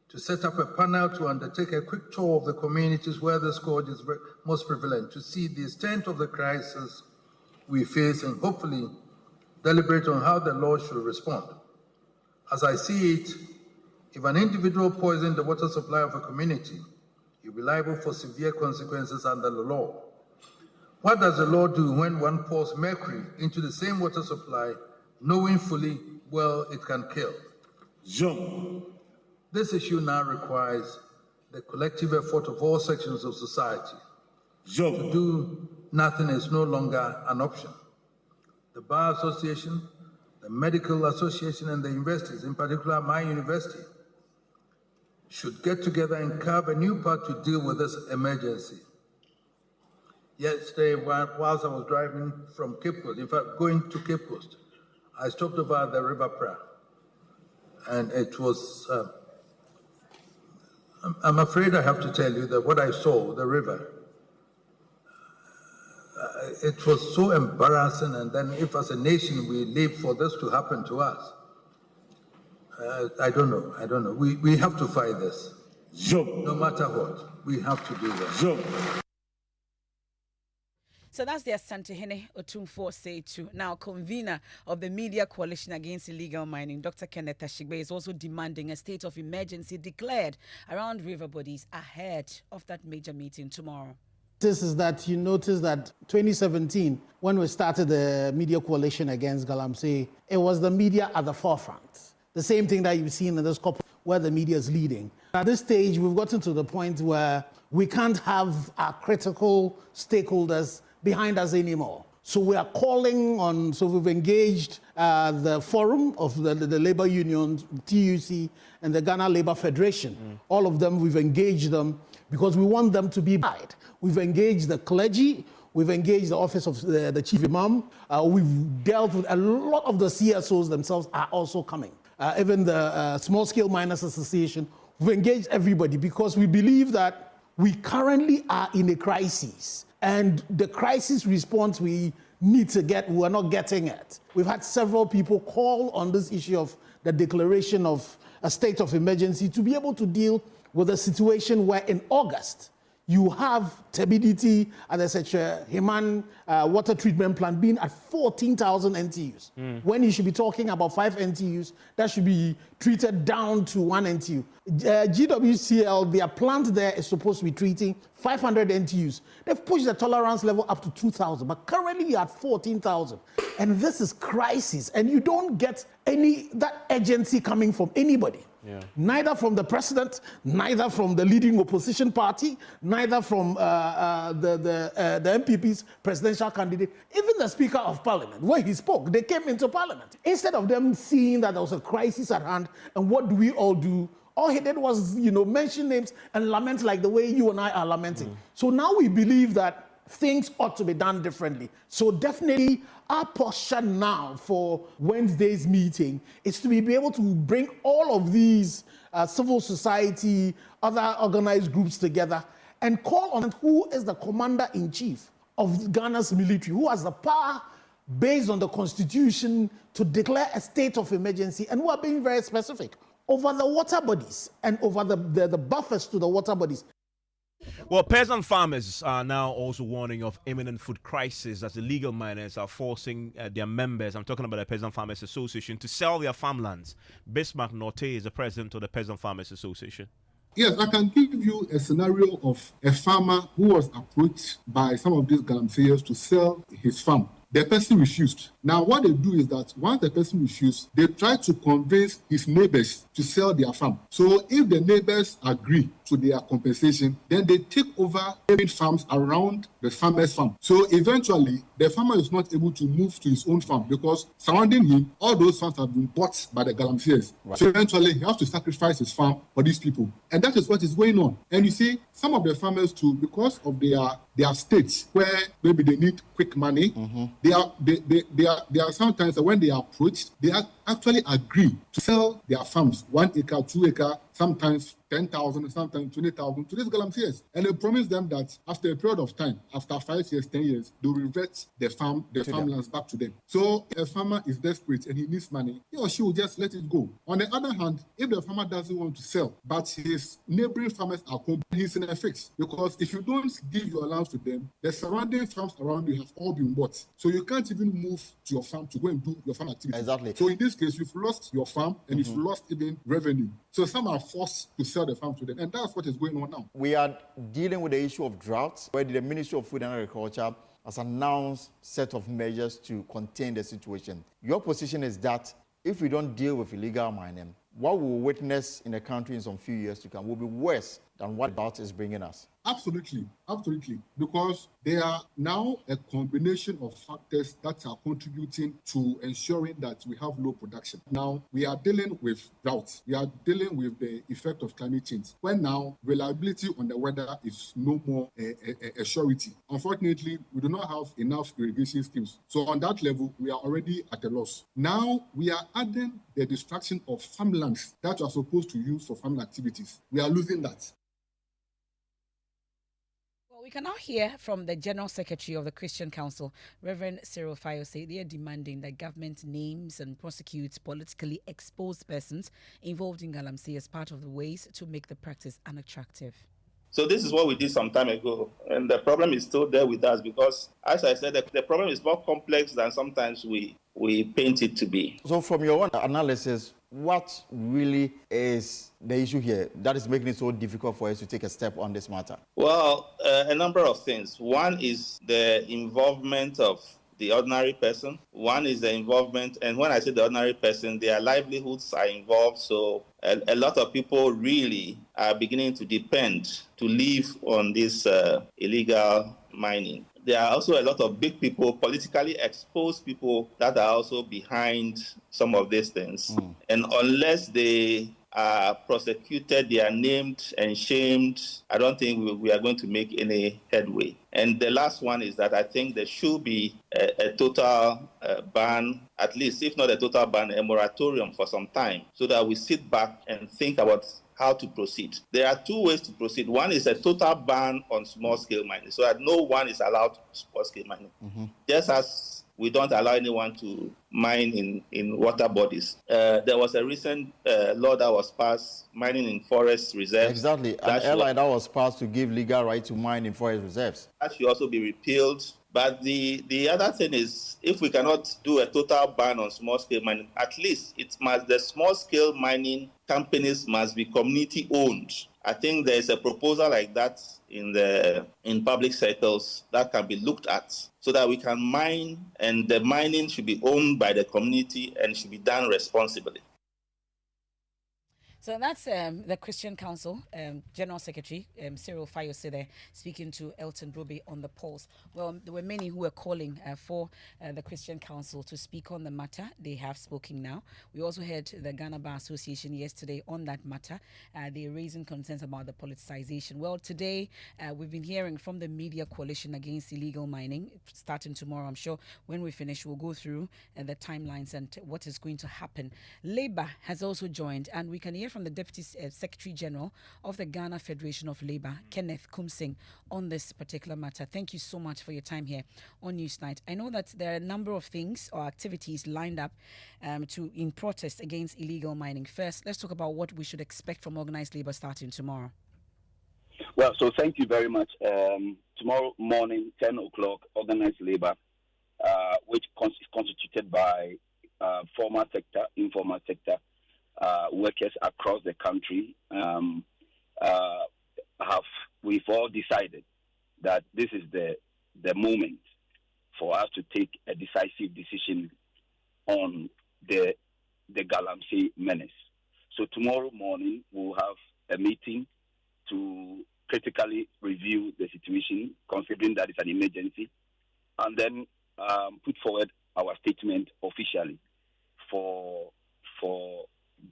[SPEAKER 17] to set up a panel to undertake a quick tour of the communities where this scourge is most prevalent, to see the extent of the crisis we face and hopefully deliberate on how the law should respond. As I see it, if an individual poisons the water supply of a community, you'll be liable for severe consequences under the law. What does the law do when one pours mercury into the same water supply, knowing fully well it can kill? Jump. This issue now requires the collective effort of all sections of society. Jump. To do nothing is no longer an option. The Bar Association, the Medical Association, and the universities, in particular my university, should get together and carve a new path to deal with this emergency. Yesterday, whilst I was driving from Cape Coast, in fact, going to Cape Coast, I stopped over at the River Pra. And it was, I'm afraid I have to tell you that what I saw, the river, it was so embarrassing. And then if as a nation we live for this to happen to us, I don't know. We have to fight this. No matter what, we have to do that.
[SPEAKER 13] So that's the Asantehene Otumfo Seitu. Now, convener of the Media Coalition Against Illegal Mining, Dr. Kenneth Ashigbe, is also demanding a state of emergency declared around river bodies ahead of that major meeting tomorrow.
[SPEAKER 14] This is that you notice that 2017, when we started the Media Coalition Against Galamsey, it was the media at the forefront. The same thing that you've seen in this couple where the media is leading. At this stage, we've gotten to the point where we can't have our critical stakeholders behind us anymore. So we are calling on, so we've engaged the forum of the labor unions, TUC, and the Ghana Labour Federation. All of them, we've engaged them because we want them to be guided. We've engaged the clergy, we've engaged the office of the chief imam, we've dealt with a lot of the CSOs themselves are also coming. Even the Small Scale Miners Association, we've engaged everybody because we believe that we currently are in a crisis. And the crisis response we need to get, we're not getting it. We've had several people call on this issue of the declaration of a state of emergency to be able to deal with a situation where in August, You have turbidity at the Heman water treatment plant being at 14,000 NTUs. When you should be talking about 5 NTUs, that should be treated down to 1 NTU. GWCL, their plant there is supposed to be treating 500 NTUs. They've pushed the tolerance level up to 2,000, but currently you're at 14,000. And this is crisis, and you don't get that urgency coming from anybody. Yeah. Neither from the president, neither from the leading opposition party, neither from the MPP's presidential candidate, even the Speaker of Parliament. When he spoke, they came into Parliament. Instead of them seeing that there was a crisis at hand, and what do we all do? All he did was, mention names and lament like the way you and I are lamenting. So now we believe that things ought to be done differently. So definitely our posture now for Wednesday's meeting is to be able to bring all of these civil society, other organized groups together and call on who is the commander-in-chief of Ghana's military, who has the power based on the constitution to declare a state of emergency, and who are being very specific over the water bodies and over the buffers to the water bodies.
[SPEAKER 1] Well, peasant farmers are now also warning of imminent food crisis as illegal miners are forcing their members, I'm talking about the Peasant Farmers Association, to sell their farmlands. Bismarck Norte is the president of the Peasant Farmers Association.
[SPEAKER 15] Yes, I can give you a scenario of a farmer who was approached by some of these galamseyers to sell his farm. The person refused. Now, what they do is that once the person refused, they try to convince his neighbors to sell their farm. So if the neighbors agree to their compensation, then they take over neighboring farms around the farmer's farm. So eventually, the farmer is not able to move to his own farm because surrounding him, all those farms have been bought by the galamseyers. Right. So eventually, he has to sacrifice his farm for these people. And that is what is going on. And you see, some of the farmers too, because of their states where maybe they need quick money, they are sometimes when they are approached, they actually agree to sell their farms, 1 acre, 2 acre, sometimes 10,000, sometimes 20,000 to these galamseyers. And they promise them that after a period of time, after 5 years, 10 years, they'll revert the farmlands back to them. So if a farmer is desperate and he needs money, he or she will just let it go. On the other hand, if the farmer doesn't want to sell, but his neighboring farmers are complaining, he's in a fix. Because if you don't give your lands to them, the surrounding farms around you have all been bought. So you can't even move to your farm to go and do your farm activity.
[SPEAKER 3] Exactly.
[SPEAKER 15] So in this case, you've lost your farm and you've lost even revenue. So some are forced to sell the farm to them. And that's what is going on now.
[SPEAKER 3] We are dealing with the issue of drought, where the Ministry of Food and Agriculture has announced a set of measures to contain the situation. Your position is that if we don't deal with illegal mining, what we'll witness in the country in some few years to come will be worse than what drought is bringing us.
[SPEAKER 15] Absolutely. Because there are now a combination of factors that are contributing to ensuring that we have low production. Now, we are dealing with drought. We are dealing with the effect of climate change, when now reliability on the weather is no more a surety. Unfortunately, we do not have enough irrigation schemes. So on that level, we are already at a loss. Now, we are adding the destruction of farmlands that are supposed to use for farming activities. We are losing that.
[SPEAKER 13] We can now hear from the General Secretary of the Christian Council, Reverend Cyril Fayose. They are demanding that government names and prosecutes politically exposed persons involved in galamsey as part of the ways to make the practice unattractive.
[SPEAKER 22] So this is what we did some time ago, and the problem is still there with us because, as I said, the problem is more complex than sometimes we paint it to be.
[SPEAKER 3] So from your own analysis, what really is the issue here that is making it so difficult for us to take a step on this matter?
[SPEAKER 22] Well, a number of things. One is the involvement of the ordinary person. One is the involvement, and when I say the ordinary person, their livelihoods are involved. So a lot of people really are beginning to depend to live on this illegal mining. There are also a lot of big people, politically exposed people that are also behind some of these things. And unless they are prosecuted, they are named and shamed, I don't think we are going to make any headway. And the last one is that I think there should be a total ban, at least, if not a total ban, a moratorium for some time, so that we sit back and think about how to proceed. There are two ways to proceed. One is a total ban on small-scale mining, so that no one is allowed small-scale mining. Just as we don't allow anyone to mine in water bodies. There was a recent law that was passed, mining in forest reserves.
[SPEAKER 3] Exactly. An airline that was passed to give legal right to mine in forest reserves.
[SPEAKER 22] That should also be repealed. But the other thing is, if we cannot do a total ban on small-scale mining, at least the small-scale mining companies must be community-owned. I think there is a proposal like that in public circles that can be looked at so that we can mine, and the mining should be owned by the community and should be done responsibly.
[SPEAKER 13] So that's the Christian Council General Secretary Cyril Fayose there speaking to Elton Brobe on the polls. Well, there were many who were calling for the Christian Council to speak on the matter. They have spoken now. We also heard the Ghana Bar Association yesterday on that matter. They're raising concerns about the politicization. Well, today we've been hearing from the Media Coalition Against Illegal Mining. Starting tomorrow, I'm sure when we finish, we'll go through the timelines and what is going to happen. Labour has also joined, and we can hear from the Deputy Secretary General of the Ghana Federation of Labour, Kenneth Kumsing, on this particular matter. Thank you so much for your time here on Newsnight. I know that there are a number of things or activities lined up in protest against illegal mining. First, let's talk about what we should expect from organized labour starting tomorrow.
[SPEAKER 2] Well, so thank you very much. Tomorrow morning, 10 o'clock, organized labour, which is constituted by formal sector, informal sector, workers across the country, we've all decided that this is the moment for us to take a decisive decision on the Galamsey menace. So tomorrow morning we'll have a meeting to critically review the situation, considering that it's an emergency, and then put forward our statement officially for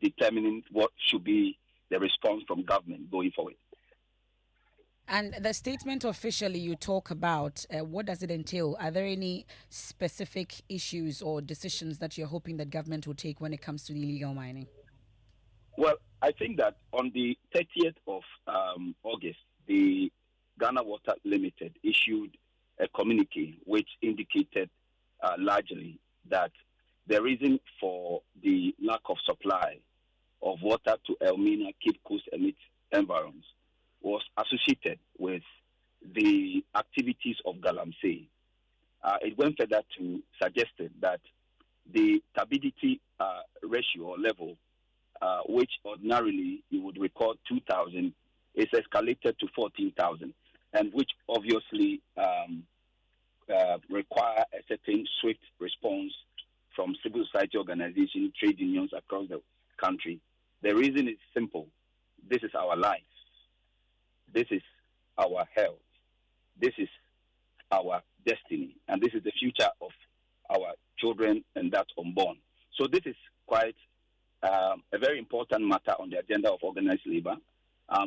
[SPEAKER 2] determining what should be the response from government going forward.
[SPEAKER 13] And the statement officially you talk about, what does it entail? Are there any specific issues or decisions that you're hoping that government will take when it comes to illegal mining?
[SPEAKER 2] Well, I think that on the 30th of August, the Ghana Water Limited issued a communique which indicated largely that the reason for the lack of supply of water to Elmina, Cape Coast, and its environs was associated with the activities of Galamsey. It went further to suggest that the turbidity ratio or level, which ordinarily you would record 2,000, is escalated to 14,000, and which obviously require a certain swift response from civil society organizations, trade unions across the country. The reason is simple. This is our life. This is our health. This is our destiny. And this is the future of our children and that unborn. So this is quite a very important matter on the agenda of organized labor.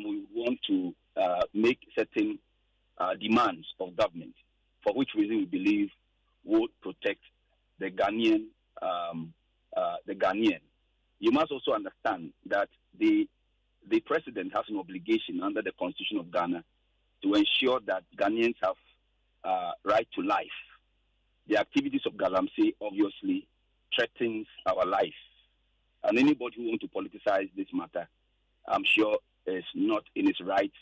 [SPEAKER 2] We want to make certain demands of government, for which reason we believe would protect the Ghanaian. You must also understand that the president has an obligation under the Constitution of Ghana to ensure that Ghanaians have right to life. The activities of Galamsey obviously threatens our life. And anybody who wants to politicize this matter, I'm sure is not in its right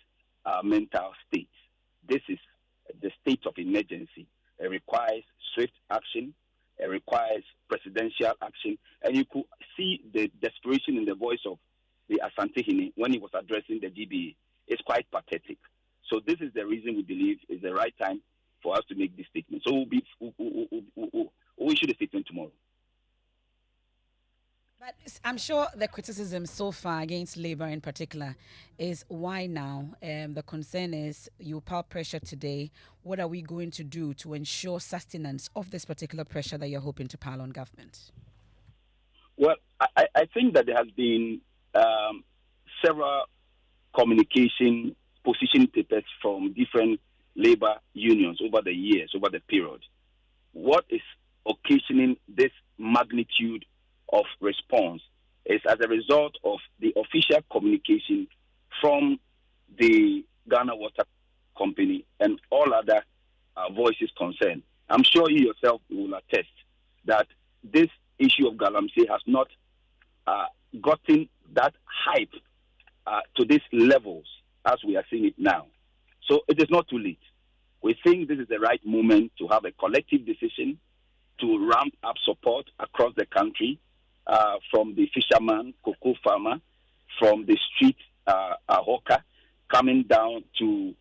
[SPEAKER 2] mental state. This is the state of emergency. It requires swift action. It requires presidential action. And you could see the desperation in the voice of the Asantehene when he was addressing the GBA. It's quite pathetic. So this is the reason we believe is the right time for us to make this statement. So we'll issue the statement tomorrow.
[SPEAKER 13] But I'm sure the criticism so far against Labour in particular is why now? The concern is you pile pressure today. What are we going to do to ensure sustenance of this particular pressure that you're hoping to pile on government?
[SPEAKER 2] Well, I think that there has been several communication position papers from different labor unions over the years, over the period. What is occasioning this magnitude of response is as a result of the official communication from the Ghana Water Company and all other voices concerned. I'm sure you yourself will attest Galamsey has not gotten that hype to these levels as we are seeing it now. So it is not too late. We think this is the right moment to have a collective decision to ramp up support across the country, from the fisherman, cocoa farmer, from the street hawker, coming down to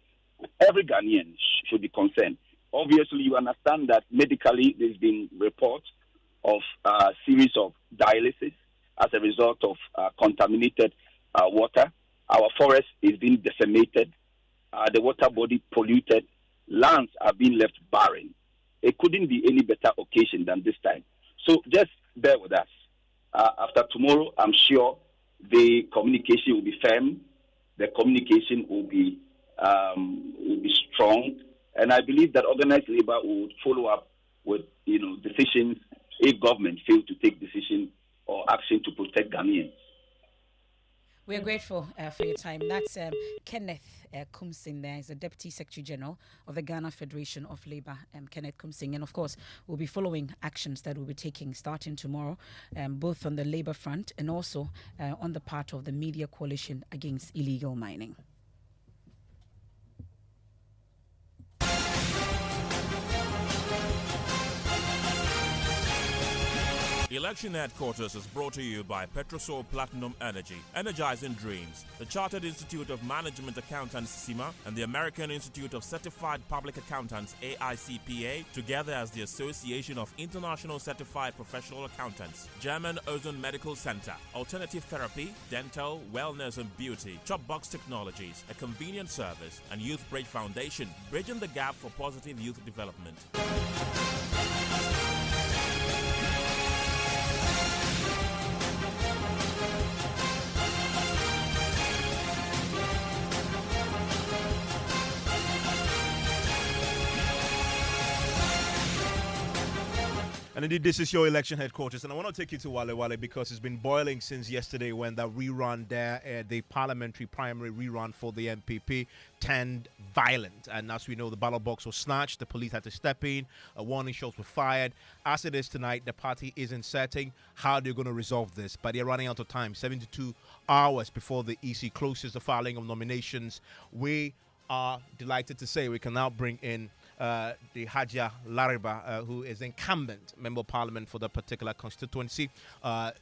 [SPEAKER 2] every Ghanaian should be concerned. Obviously, you understand that medically there's been reports of a series of dialysis as a result of contaminated water. Our forest is being decimated. The water body polluted. Lands are being left barren. It couldn't be any better occasion than this time. So just bear with us. After tomorrow, I'm sure the communication will be firm. The communication will be strong. And I believe that organized labor will follow up with decisions if government fails to take decision or action to protect Ghanaians.
[SPEAKER 13] We're grateful for your time. That's Kenneth Kumsing there. He's the Deputy Secretary General of the Ghana Federation of Labour, Kenneth Kumsing. And of course, we'll be following actions that we'll be taking starting tomorrow, both on the labour front and also on the part of the media coalition against illegal mining.
[SPEAKER 4] Election Headquarters is brought to you by Petrosol Platinum Energy, energizing dreams. The Chartered Institute of Management Accountants, CIMA, and the American Institute of Certified Public Accountants, AICPA, together as the Association of International Certified Professional Accountants. German Ozone Medical Center, alternative therapy, dental, wellness and beauty, Chopbox Technologies, a convenient service, and Youth Bridge Foundation, bridging the gap for positive youth development.
[SPEAKER 1] And indeed, this is your election headquarters. And I want to take you to Wale Wale because it's been boiling since yesterday when the rerun there, the parliamentary primary rerun for the MPP turned violent. And as we know, the ballot box was snatched. The police had to step in. Warning shots were fired. As it is tonight, the party isn't certain how they're going to resolve this. But they're running out of time, 72 hours before the EC closes the filing of nominations. We are delighted to say we can now bring in the Hajia Lariba, who is incumbent member of parliament for the particular constituency,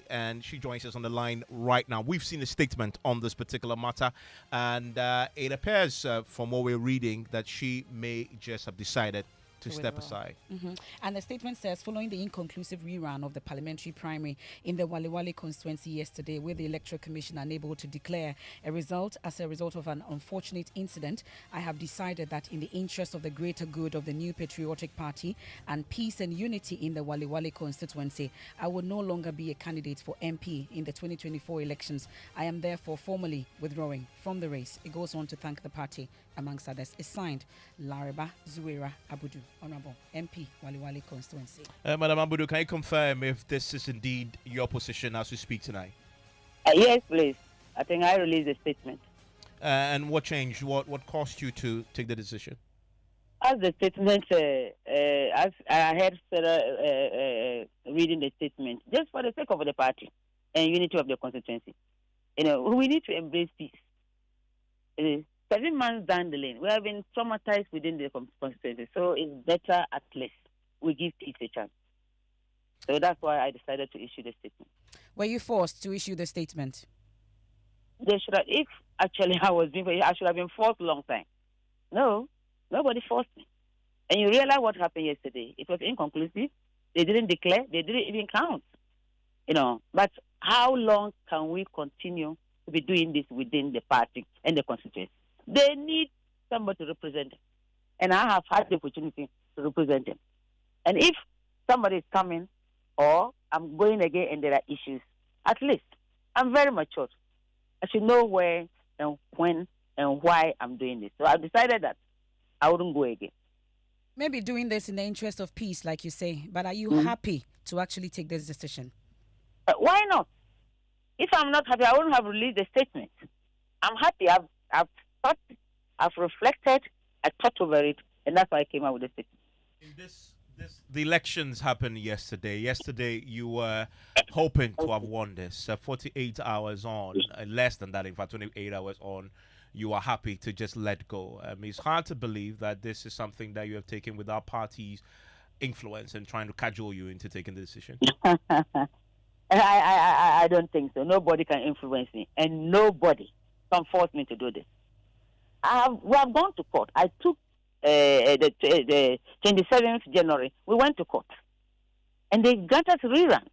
[SPEAKER 1] and she joins us on the line right now. We've seen a statement on this particular matter, and it appears from what we're reading that she may just have decided to step aside.
[SPEAKER 13] And the statement says, following the inconclusive rerun of the parliamentary primary in the Wale Wale constituency yesterday, where the Electoral Commission unable to declare a result as a result of an unfortunate incident, I have decided that in the interest of the greater good of the new patriotic party and peace and unity in the Wale Wale constituency, I will no longer be a candidate for MP in the 2024 elections. I am therefore formally withdrawing from the race. It goes on to thank the party, amongst others. It's signed Lariba Zuwaira Abudu, Honorable MP, Wale Wale constituency.
[SPEAKER 1] Madam Abudu, can you confirm if this is indeed your position as we speak tonight?
[SPEAKER 5] Yes, please. I think I released a statement.
[SPEAKER 1] And what changed? What caused you to take the decision?
[SPEAKER 5] As the statement, as I heard Sarah reading the statement, just for the sake of the party and unity of the constituency, we need to embrace peace. 7 months down the lane, we have been traumatized within the constituency, so it's better at least we give peace a chance. So that's why I decided to issue the statement.
[SPEAKER 13] Were you forced to issue the statement?
[SPEAKER 5] They should have, if actually I should have been forced a long time. No, nobody forced me. And you realize what happened yesterday. It was inconclusive. They didn't declare. They didn't even count. But how long can we continue to be doing this within the party and the constituency? They need somebody to represent them. And I have had the opportunity to represent them. And if somebody is coming or I'm going again and there are issues, at least I'm very mature. I should know where and when and why I'm doing this. So I've decided that I wouldn't go again.
[SPEAKER 13] Maybe doing this in the interest of peace, like you say, but are you happy to actually take this decision?
[SPEAKER 5] Why not? If I'm not happy, I wouldn't have released the statement. I'm happy. I've thought, I've reflected, I thought over it, and that's why I came out with the statement.
[SPEAKER 1] In this The elections happened yesterday. Yesterday, you were hoping to have won this. 48 hours on, less than that, in fact, 28 hours on, you are happy to just let go. It's hard to believe that this is something that you have taken without party's influence and trying to cajole you into taking the decision.
[SPEAKER 5] I don't think so. Nobody can influence me, and nobody can force me to do this. We have gone to court. I took the 27th January. We went to court, and they granted rerun,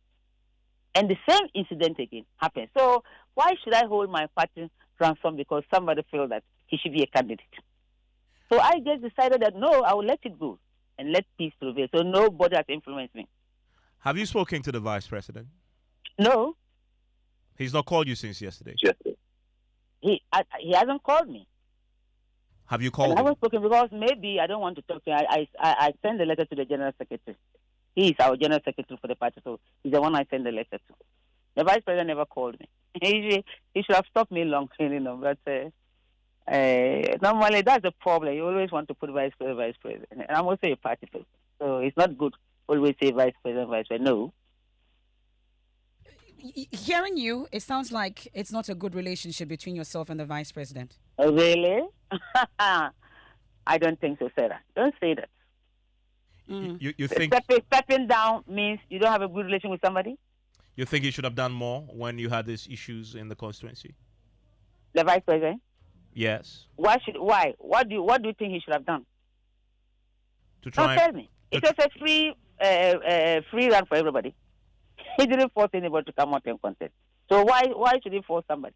[SPEAKER 5] and the same incident again happened. So why should I hold my party ransom because somebody felt that he should be a candidate? So I just decided that no, I will let it go and let peace prevail. So nobody has influenced me.
[SPEAKER 1] Have you spoken to the vice president?
[SPEAKER 5] No.
[SPEAKER 1] He's not called you since yesterday?
[SPEAKER 5] He hasn't called me.
[SPEAKER 1] Have you called
[SPEAKER 5] I
[SPEAKER 1] him?
[SPEAKER 5] haven't spoken because maybe I don't want to talk to him. I sent the letter to the general secretary. He is our general secretary for the party, so he's the one I sent the letter to. The vice president never called me. He should have stopped me long, but normally that's the problem. You always want to put vice president. And I'm also a party person, so it's not good always say vice president. No.
[SPEAKER 13] Hearing you, it sounds like it's not a good relationship between yourself and the vice president.
[SPEAKER 5] Oh, really? I don't think so, Sarah. Don't say that.
[SPEAKER 1] You think
[SPEAKER 5] stepping down means you don't have a good relation with somebody?
[SPEAKER 1] You think you should have done more when you had these issues in the constituency?
[SPEAKER 5] The vice president?
[SPEAKER 1] Yes.
[SPEAKER 5] Why? What do you think he should have done?
[SPEAKER 1] To try.
[SPEAKER 5] Tell me. It was a free run for everybody. He didn't force anybody to come out and contest. So why should he force somebody?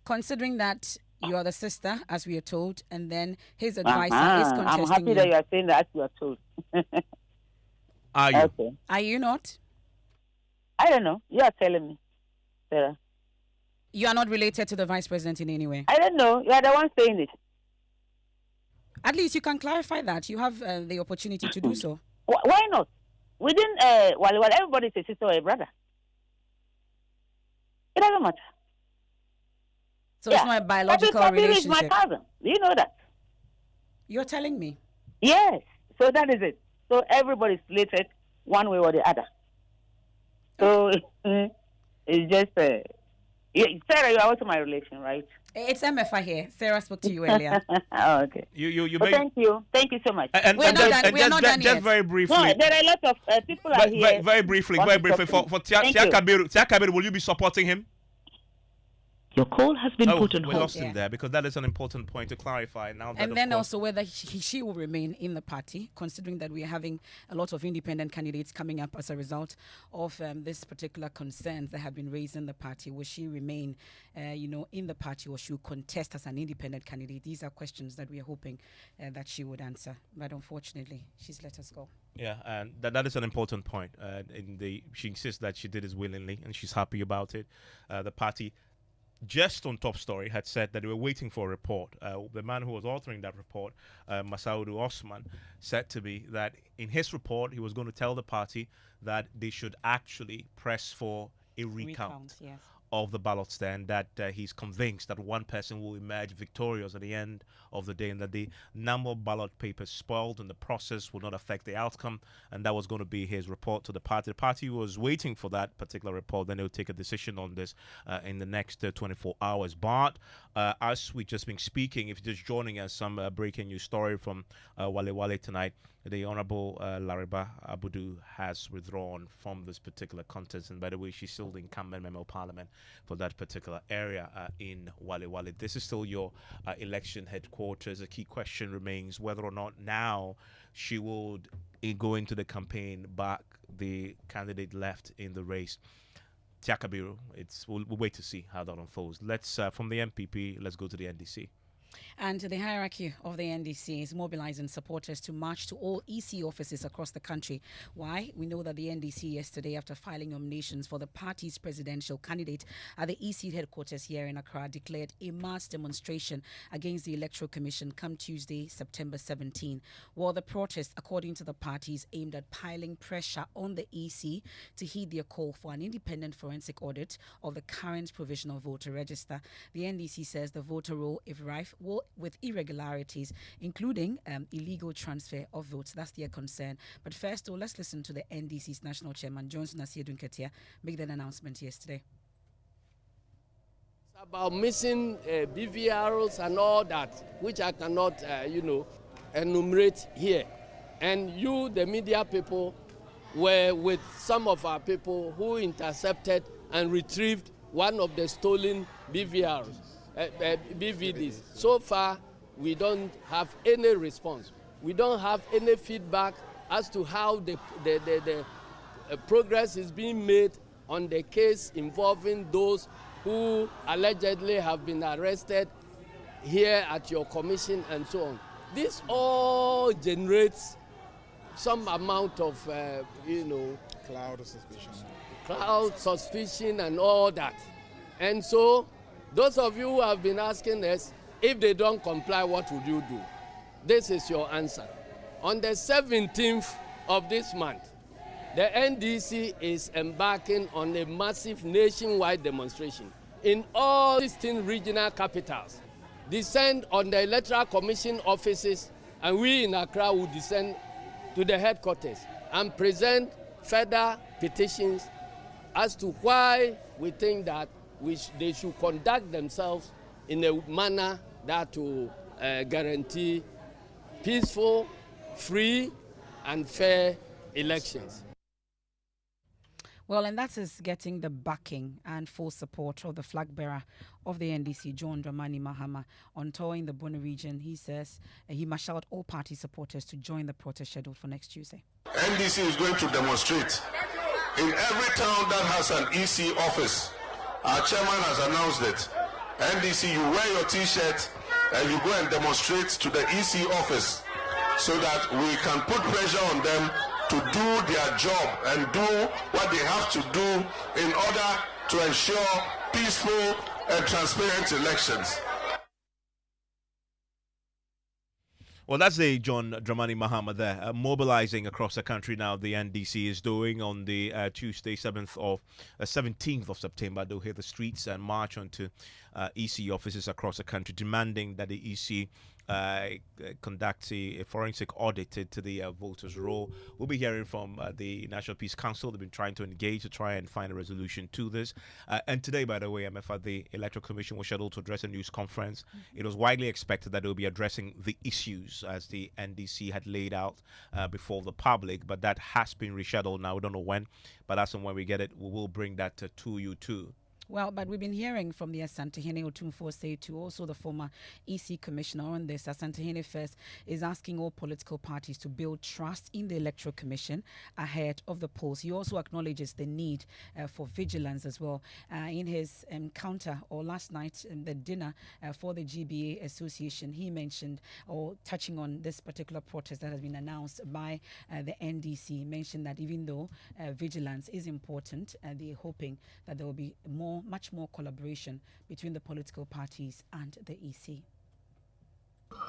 [SPEAKER 13] Considering that you are the sister, as we are told, and then his advisor is contesting
[SPEAKER 5] I'm happy that you are saying that as you are told.
[SPEAKER 1] Are you?
[SPEAKER 5] Okay.
[SPEAKER 13] Are you not?
[SPEAKER 5] I don't know. You are telling me, Sarah.
[SPEAKER 13] You are not related to the vice president in any way?
[SPEAKER 5] I don't know. You are the one saying it.
[SPEAKER 13] At least you can clarify that. You have the opportunity to do so.
[SPEAKER 5] Why not? Within, well, everybody is a sister or a brother. It doesn't matter.
[SPEAKER 13] So it's not a biological relationship.
[SPEAKER 5] Is my cousin. Do you know that?
[SPEAKER 13] You're telling me?
[SPEAKER 5] Yes. So that is it. So everybody is related one way or the other. So it's just, Sarah, you are also my relation, right?
[SPEAKER 13] It's Emefa here. Sarah spoke to you earlier.
[SPEAKER 5] Oh, okay. Thank you. Thank you so much.
[SPEAKER 13] We're not done. We're not done yet.
[SPEAKER 1] Just very briefly.
[SPEAKER 5] No, there are a lot of people are here.
[SPEAKER 1] Very briefly. For Tia Kabiru, will you be supporting him?
[SPEAKER 6] Your call has been put on hold.
[SPEAKER 1] We lost him there because that is an important point to clarify now. That
[SPEAKER 13] and then also whether she will remain in the party, considering that we are having a lot of independent candidates coming up as a result of this particular concerns that have been raised in the party. Will she remain, in the party, or she will contest as an independent candidate? These are questions that we are hoping that she would answer. But unfortunately, she's let us go.
[SPEAKER 1] Yeah, and that is an important point. She insists that she did this willingly and she's happy about it. The party, just on Top Story, had said that they were waiting for a report. The man who was authoring that report, Masaudu Osman, said to me that in his report he was going to tell the party that they should actually press for a recount.
[SPEAKER 13] Yes.
[SPEAKER 1] Of the ballots there, and that he's convinced that one person will emerge victorious at the end of the day, and that the number of ballot papers spoiled in the process will not affect the outcome, and that was going to be his report to the party. The party was waiting for that particular report, then they'll take a decision on this in the next 24 hours. But as we've just been speaking, if you're just joining us, some breaking news story from Wale Wale tonight. The Honorable Lariba Abudu has withdrawn from this particular contest, and by the way, she's still the incumbent member of parliament for that particular area in Wale Wale. This is still your election headquarters. A key question remains whether or not now she would go into the campaign back the candidate left in the race. Tia Kabiru, we'll wait to see how that unfolds. Let's from the MPP, let's go to the NDC.
[SPEAKER 13] And the hierarchy of the NDC is mobilizing supporters to march to all EC offices across the country. Why? We know that the NDC yesterday, after filing nominations for the party's presidential candidate at the EC headquarters here in Accra, declared a mass demonstration against the Electoral Commission come Tuesday, September 17. While the protest, according to the party, is aimed at piling pressure on the EC to heed their call for an independent forensic audit of the current provisional voter register. The NDC says the voter roll, if rife, with irregularities, including illegal transfer of votes. That's their concern. But first, let's listen to the NDC's national chairman, Johnson Asiedu Nketia, make that announcement yesterday.
[SPEAKER 7] It's about missing BVRs and all that, which I cannot, enumerate here. And you, the media people, were with some of our people who intercepted and retrieved one of the stolen BVRs, BVDs. So far, we don't have any response. We don't have any feedback as to how the progress is being made on the case involving those who allegedly have been arrested here at your commission and so on. This all generates some amount of, cloud suspicion and all that. And so, those of you who have been asking us, if they don't comply, what would you do? This is your answer. On the 17th of this month, the NDC is embarking on a massive nationwide demonstration in all 16 regional capitals. Descend on the Electoral Commission offices, and we in Accra will descend to the headquarters and present further petitions as to why we think that they should conduct themselves in a manner that will guarantee peaceful, free, and fair elections.
[SPEAKER 13] Well, and that is getting the backing and full support of the flag bearer of the NDC, John Dramani Mahama, on tour in the Bono region. He says he marshaled all party supporters to join the protest scheduled for next Tuesday.
[SPEAKER 16] NDC is going to demonstrate in every town that has an EC office. Our chairman has announced it. NDC, you wear your T-shirt and you go and demonstrate to the EC office so that we can put pressure on them to do their job and do what they have to do in order to ensure peaceful and transparent elections.
[SPEAKER 1] Well, that's the John Dramani Mahama there, mobilizing across the country now. The NDC is doing on the Tuesday, 17th of September. They'll hit the streets and march onto EC offices across the country, demanding that the EC conduct a forensic audit into the voters' roll. We'll be hearing from the National Peace Council. They've been trying to engage to try and find a resolution to this. And today, by the way, Emefa, the Electoral Commission was scheduled to address a news conference. It was widely expected that they will be addressing the issues as the NDC had laid out before the public, but that has been rescheduled now. We don't know when, but as and when we get it, we will bring that to you too.
[SPEAKER 13] Well, but we've been hearing from the Asantehene Otumfuose to also the former EC commissioner on this. Asantehene first is asking all political parties to build trust in the Electoral Commission ahead of the polls. He also acknowledges the need for vigilance as well. In his encounter or last night in the dinner for the GBA Association, he mentioned, or touching on this particular protest that has been announced by the NDC, mentioned that even though vigilance is important, they're hoping that there will be much more collaboration between the political parties and the EC.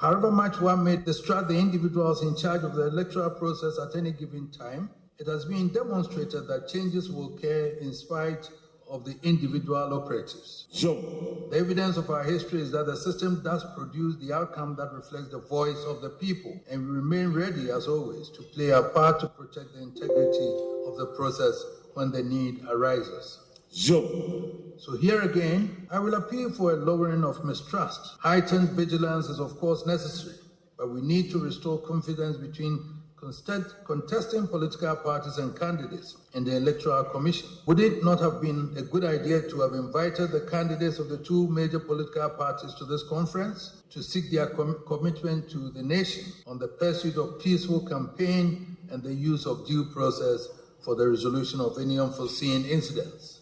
[SPEAKER 17] However much one may distract the individuals in charge of the electoral process at any given time, it has been demonstrated that changes will occur in spite of the individual operatives. So, the evidence of our history is that the system does produce the outcome that reflects the voice of the people, and we remain ready, as always, to play our part to protect the integrity of the process when the need arises. So here again, I will appeal for a lowering of mistrust. Heightened vigilance is of course necessary, but we need to restore confidence between contesting political parties and candidates in the Electoral Commission. Would it not have been a good idea to have invited the candidates of the two major political parties to this conference to seek their commitment to the nation on the pursuit of peaceful campaign and the use of due process for the resolution of any unforeseen incidents?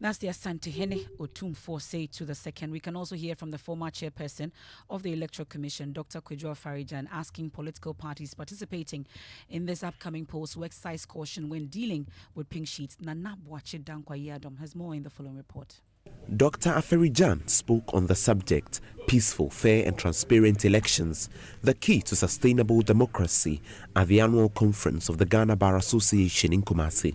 [SPEAKER 13] That's the Asantehene Otumfuose to the second. We can also hear from the former chairperson of the Electoral Commission, Dr. Kwadwo Afarijan, asking political parties participating in this upcoming polls to exercise caution when dealing with pink sheets. Nana Boache Dankwa has more in the following report.
[SPEAKER 8] Dr. Afarijan spoke on the subject, peaceful, fair and transparent elections, the key to sustainable democracy, at the annual conference of the Ghana Bar Association in Kumasi.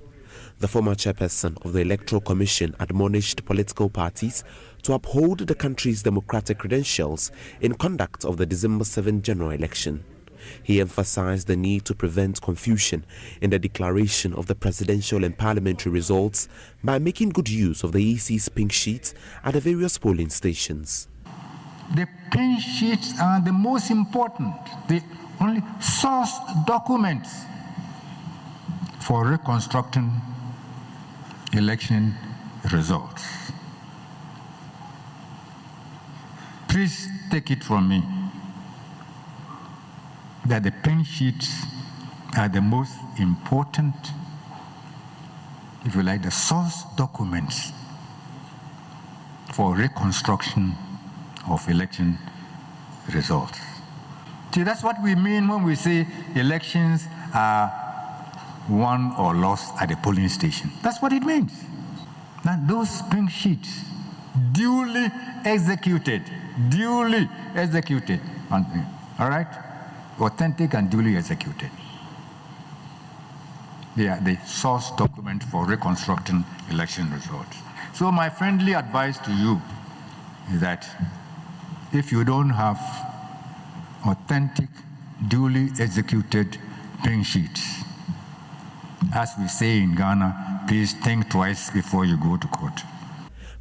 [SPEAKER 8] The former chairperson of the Electoral Commission admonished political parties to uphold the country's democratic credentials in conduct of the December 7 general election. He emphasized the need to prevent confusion in the declaration of the presidential and parliamentary results by making good use of the EC's pink sheets at the various polling stations.
[SPEAKER 17] The pink sheets are the most important, the only source documents for reconstructing election results. Please take it from me that the pink sheets are the most important, if you like, the source documents for reconstruction of election results. See, that's what we mean when we say elections are won or lost at the polling station. That's what it means. Now, those pink sheets, duly executed, all right? Authentic and duly executed. They are the source document for reconstructing election results. So my friendly advice to you is that if you don't have authentic, duly executed pink sheets, as we say in Ghana, please think twice before you go to court.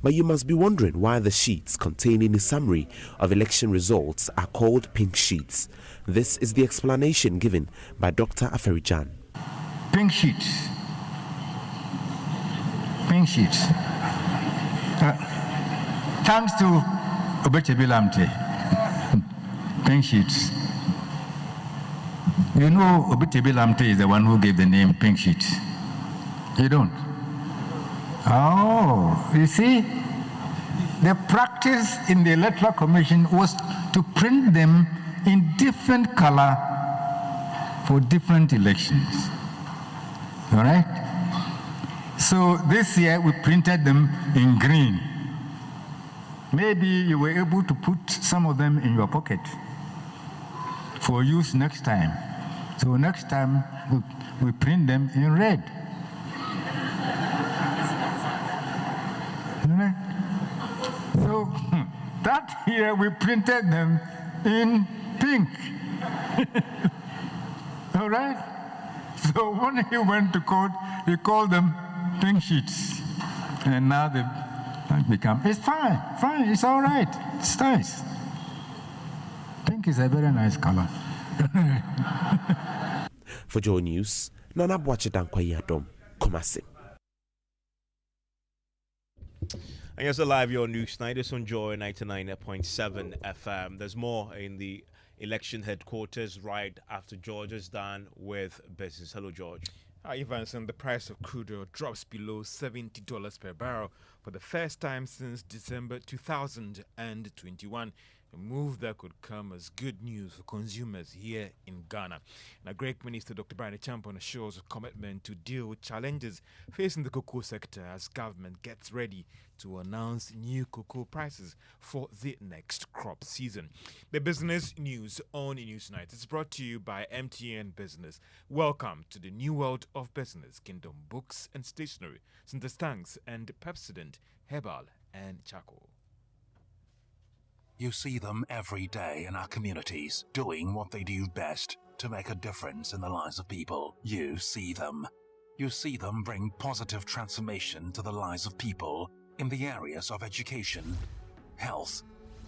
[SPEAKER 8] But you must be wondering why the sheets containing a summary of election results are called pink sheets. This is the explanation given by Dr. Aferijan.
[SPEAKER 17] Pink sheets. Pink sheets. Thanks to Obechebilamte. Pink sheets. You know Obechebilamte is the one who gave the name pink sheets. You don't? Oh, you see, the practice in the Electoral Commission was to print them in different color for different elections. All right? So this year we printed them in green. Maybe you were able to put some of them in your pocket for use next time. So next time we print them in red. So that year we printed them in pink. All right? So when he went to court, he called them pink sheets. And now they've become, it's fine, it's all right, it's nice. Pink is a very nice color.
[SPEAKER 8] For Joy News, Nana Boachedankwa Kumasi.
[SPEAKER 1] And it's a live your news night. It's on Joy 99.7 FM. There's more in the election headquarters right after George is done with business. Hello, George.
[SPEAKER 18] Hi, Evans, and the price of crude oil drops below $70 per barrel for the first time since December 2021. A move that could come as good news for consumers here in Ghana. Now, Great Minister Dr. Brian Champon assures a commitment to deal with challenges facing the cocoa sector as government gets ready to announce new cocoa prices for the next crop season. The business news on Newsnight is brought to you by MTN Business. Welcome to the new world of business, Kingdom Books and Stationery, St. Stanks and Pepsodent, Herbal and Charcoal.
[SPEAKER 9] You see them every day in our communities, doing what they do best to make a difference in the lives of people. You see them. You see them bring positive transformation to the lives of people in the areas of education, health,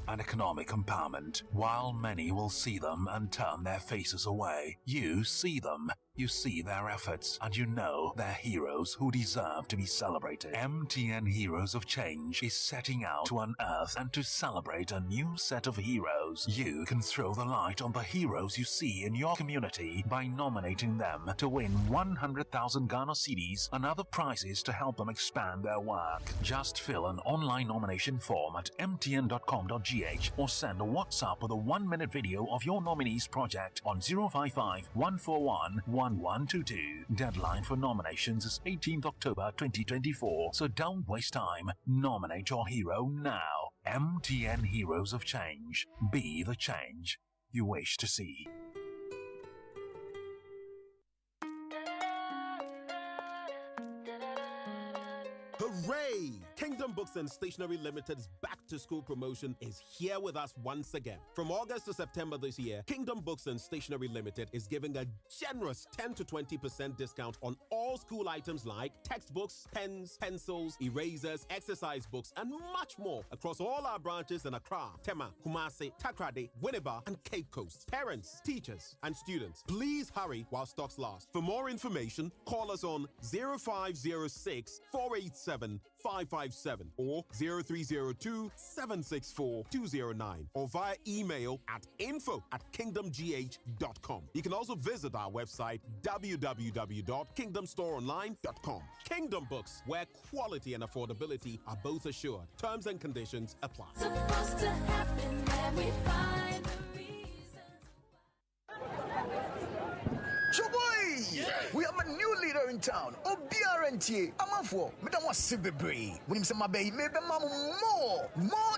[SPEAKER 9] and economic empowerment. While many will see them and turn their faces away, you see them. You see their efforts, and you know they're heroes who deserve to be celebrated. MTN Heroes of Change is setting out to unearth and to celebrate a new set of heroes. You can throw the light on the heroes you see in your community by nominating them to win 100,000 Ghana cedis and other prizes to help them expand their work. Just fill an online nomination form at mtn.com.gh or send a WhatsApp with a 1-minute video of your nominee's project on 055 141 1122. Deadline for nominations is 18th October 2024, so don't waste time. Nominate your hero now. MTN Heroes of Change. Be the change you wish to see.
[SPEAKER 10] Hey! Kingdom Books and Stationery Limited's Back to School promotion is here with us once again. From August to September this year, Kingdom Books and Stationery Limited is giving a generous 10 to 20% discount on all school items like textbooks, pens, pencils, erasers, exercise books, and much more across all our branches in Accra, Tema, Kumasi, Takrade, Winneba, and Cape Coast. Parents, teachers, and students, please hurry while stocks last. For more information, call us on 0506 487 557 or 0302 764 209 or via email at info@kingdomgh.com. You can also visit our website www.kingdomstoreonline.com. Kingdom Books, where quality and affordability are both assured. Terms and conditions apply.
[SPEAKER 11] Supposed to happen, let me find the reason.
[SPEAKER 23] Choboy! Yeah. We have a new leader in town. OBRNT. Amanfo. Madam was Sibibri. When him say my baby, maybe more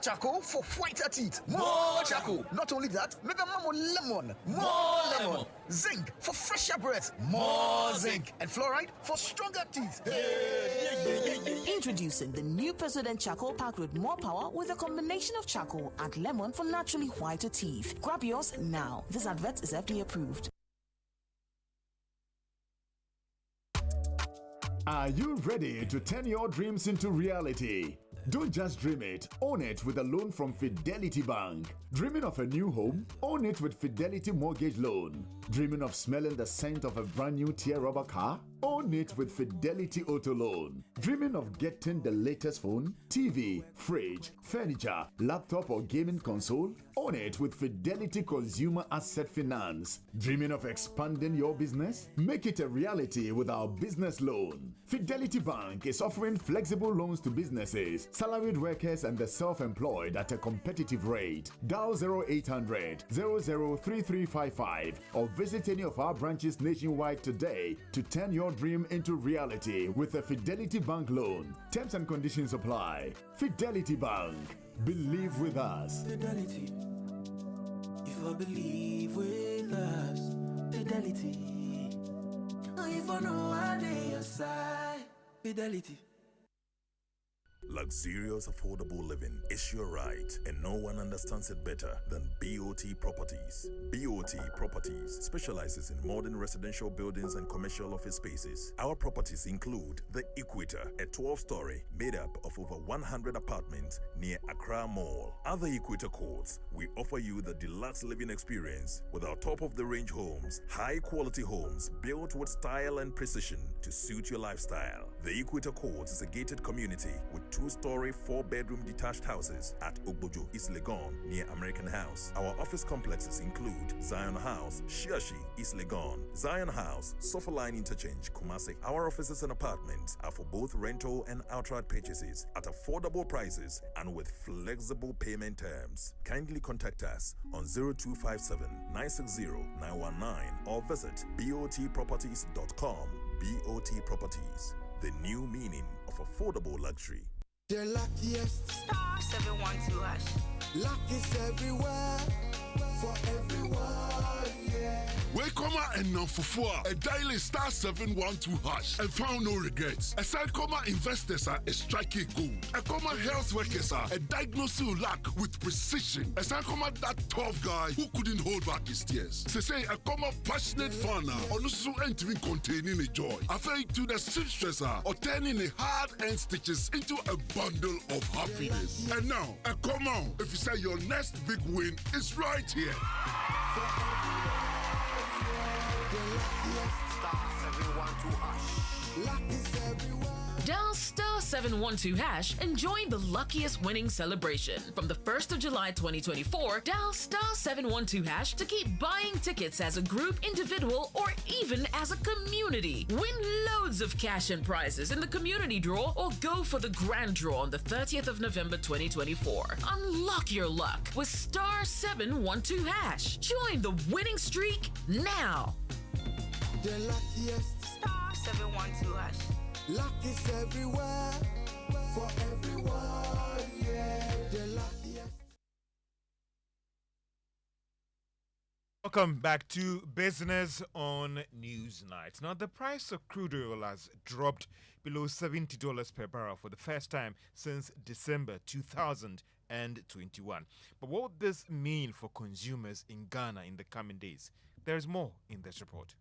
[SPEAKER 23] charcoal for whiter teeth. More charcoal. Not only that, maybe lemon. More lemon. Zinc for fresher breath. More zinc. And fluoride for stronger teeth.
[SPEAKER 24] Introducing the new President Charcoal packed with more power with a combination of charcoal and lemon for naturally whiter teeth. Grab yours now. This advert is FDA approved.
[SPEAKER 25] Are you ready to turn your dreams into reality? Don't just dream it, own it with a loan from Fidelity Bank. Dreaming of a new home? Own it with Fidelity Mortgage Loan. Dreaming of smelling the scent of a brand new tear rubber car? Own it with Fidelity Auto Loan. Dreaming of getting the latest phone, TV, fridge, furniture, laptop or gaming console? Own it with Fidelity Consumer Asset Finance. Dreaming of expanding your business? Make it a reality with our business loan. Fidelity Bank is offering flexible loans to businesses, salaried workers and the self-employed at a competitive rate. Dial 0800 003355 or visit any of our branches nationwide today to turn your dream into reality with a Fidelity Bank loan. Terms and conditions apply. Fidelity Bank. Believe with us.
[SPEAKER 11] Fidelity. If I believe with us, Fidelity. If I know I day aside, Fidelity.
[SPEAKER 26] Luxurious affordable living is your right, and no one understands it better than BOT Properties. BOT Properties specializes in modern residential buildings and commercial office spaces. Our properties include the Equator, a 12-story made up of over 100 apartments near Accra Mall. Other Equator courts, we offer you the deluxe living experience with our top-of-the-range homes, high-quality homes built with style and precision to suit your lifestyle. The Equator Courts is a gated community with 2-story, 4-bedroom detached houses at Ogbojo, East Legon, near American House. Our office complexes include Zion House, Shiashi, East Legon, Zion House, Sofa Line Interchange, Kumasi. Our offices and apartments are for both rental and outright purchases at affordable prices and with flexible payment terms. Kindly contact us on 0257 960 919 or visit botproperties.com. BOT Properties, the new meaning of affordable luxury.
[SPEAKER 11] The luckiest star 712 hash. Luck is everywhere for everyone, yeah.
[SPEAKER 27] Welcome and now for a daily star 712 hash and found no regrets. A side comma investors are a striking gold. A comma health workers are a diagnosing luck with precision. A side comma that tough guy who couldn't hold back his tears. Say a comma passionate fan or also entering containing a joy. After to the seamstresser or turning a hard-earned stitches into a bundle of happiness. And now a comma if you say your next big win is right here.
[SPEAKER 28] Dial star 712 hash and join the luckiest winning celebration. From the 1st of July 2024, dial star 712 hash to keep buying tickets as a group, individual, or even as a community. Win loads of cash and prizes in the community draw or go for the grand draw on the 30th of November 2024. Unlock your luck with star 712 hash. Join the winning streak now.
[SPEAKER 11] The luckiest star 712 hash. Luck is everywhere for everyone, yeah. The luckiest.
[SPEAKER 18] Welcome back to Business on Newsnight. Now, the price of crude oil has dropped below $70 per barrel for the first time since December 2021. But what would this mean for consumers in Ghana in the coming days? There's more in this report.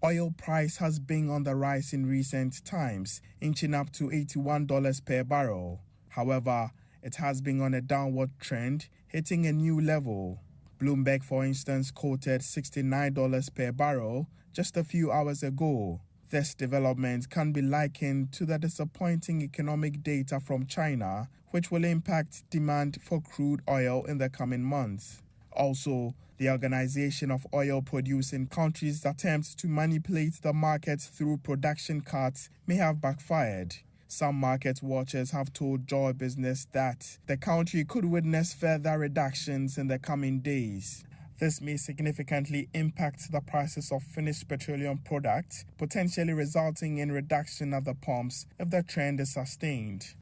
[SPEAKER 3] Oil price has been on the rise in recent times, inching up to $81 per barrel. However, it has been on a downward trend, hitting a new level. Bloomberg, for instance, quoted $69 per barrel just a few hours ago. This development can be likened to the disappointing economic data from China, which will impact demand for crude oil in the coming months. Also, the Organization of Oil-Producing Countries' attempts to manipulate the market through production cuts may have backfired. Some market watchers have told Joy Business that the country could witness further reductions in the coming days. This may significantly impact the prices of finished petroleum products, potentially resulting in reduction at the pumps if the trend is sustained.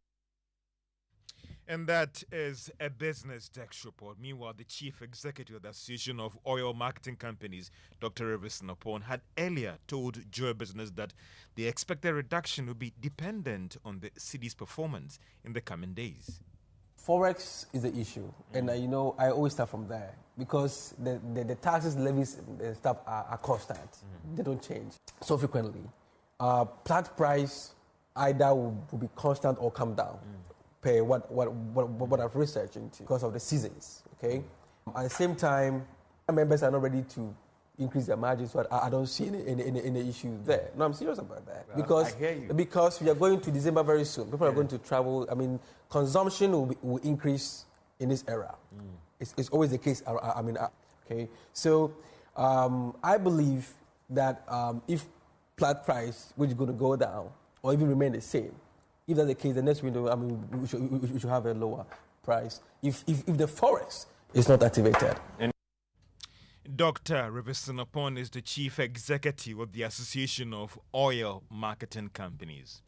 [SPEAKER 18] And that is a Business Desk report. Meanwhile, the Chief Executive of the Association of Oil Marketing Companies, Dr. Rivers Napon, had earlier told Joy Business that the expected reduction will be dependent on the city's performance in the coming days.
[SPEAKER 12] Forex is the issue, and I always start from there because the taxes, levies, and stuff are constant. They don't change so frequently. Plat price either will be constant or come down. Per what I've researched into because of the seasons, okay? At the same time, members are not ready to increase their margins, so I don't see any issue there. No, I'm serious about that. Well, because we are going to December very soon. People are going to travel. I mean, consumption will increase in this era. It's always the case. Okay? So I believe that if plat price, which is going to go down or even remain the same, if that's the case, the next window, we should have a lower price. If the forex is not activated.
[SPEAKER 18] Dr. Rivers-Napon is the Chief Executive of the Association of Oil Marketing Companies.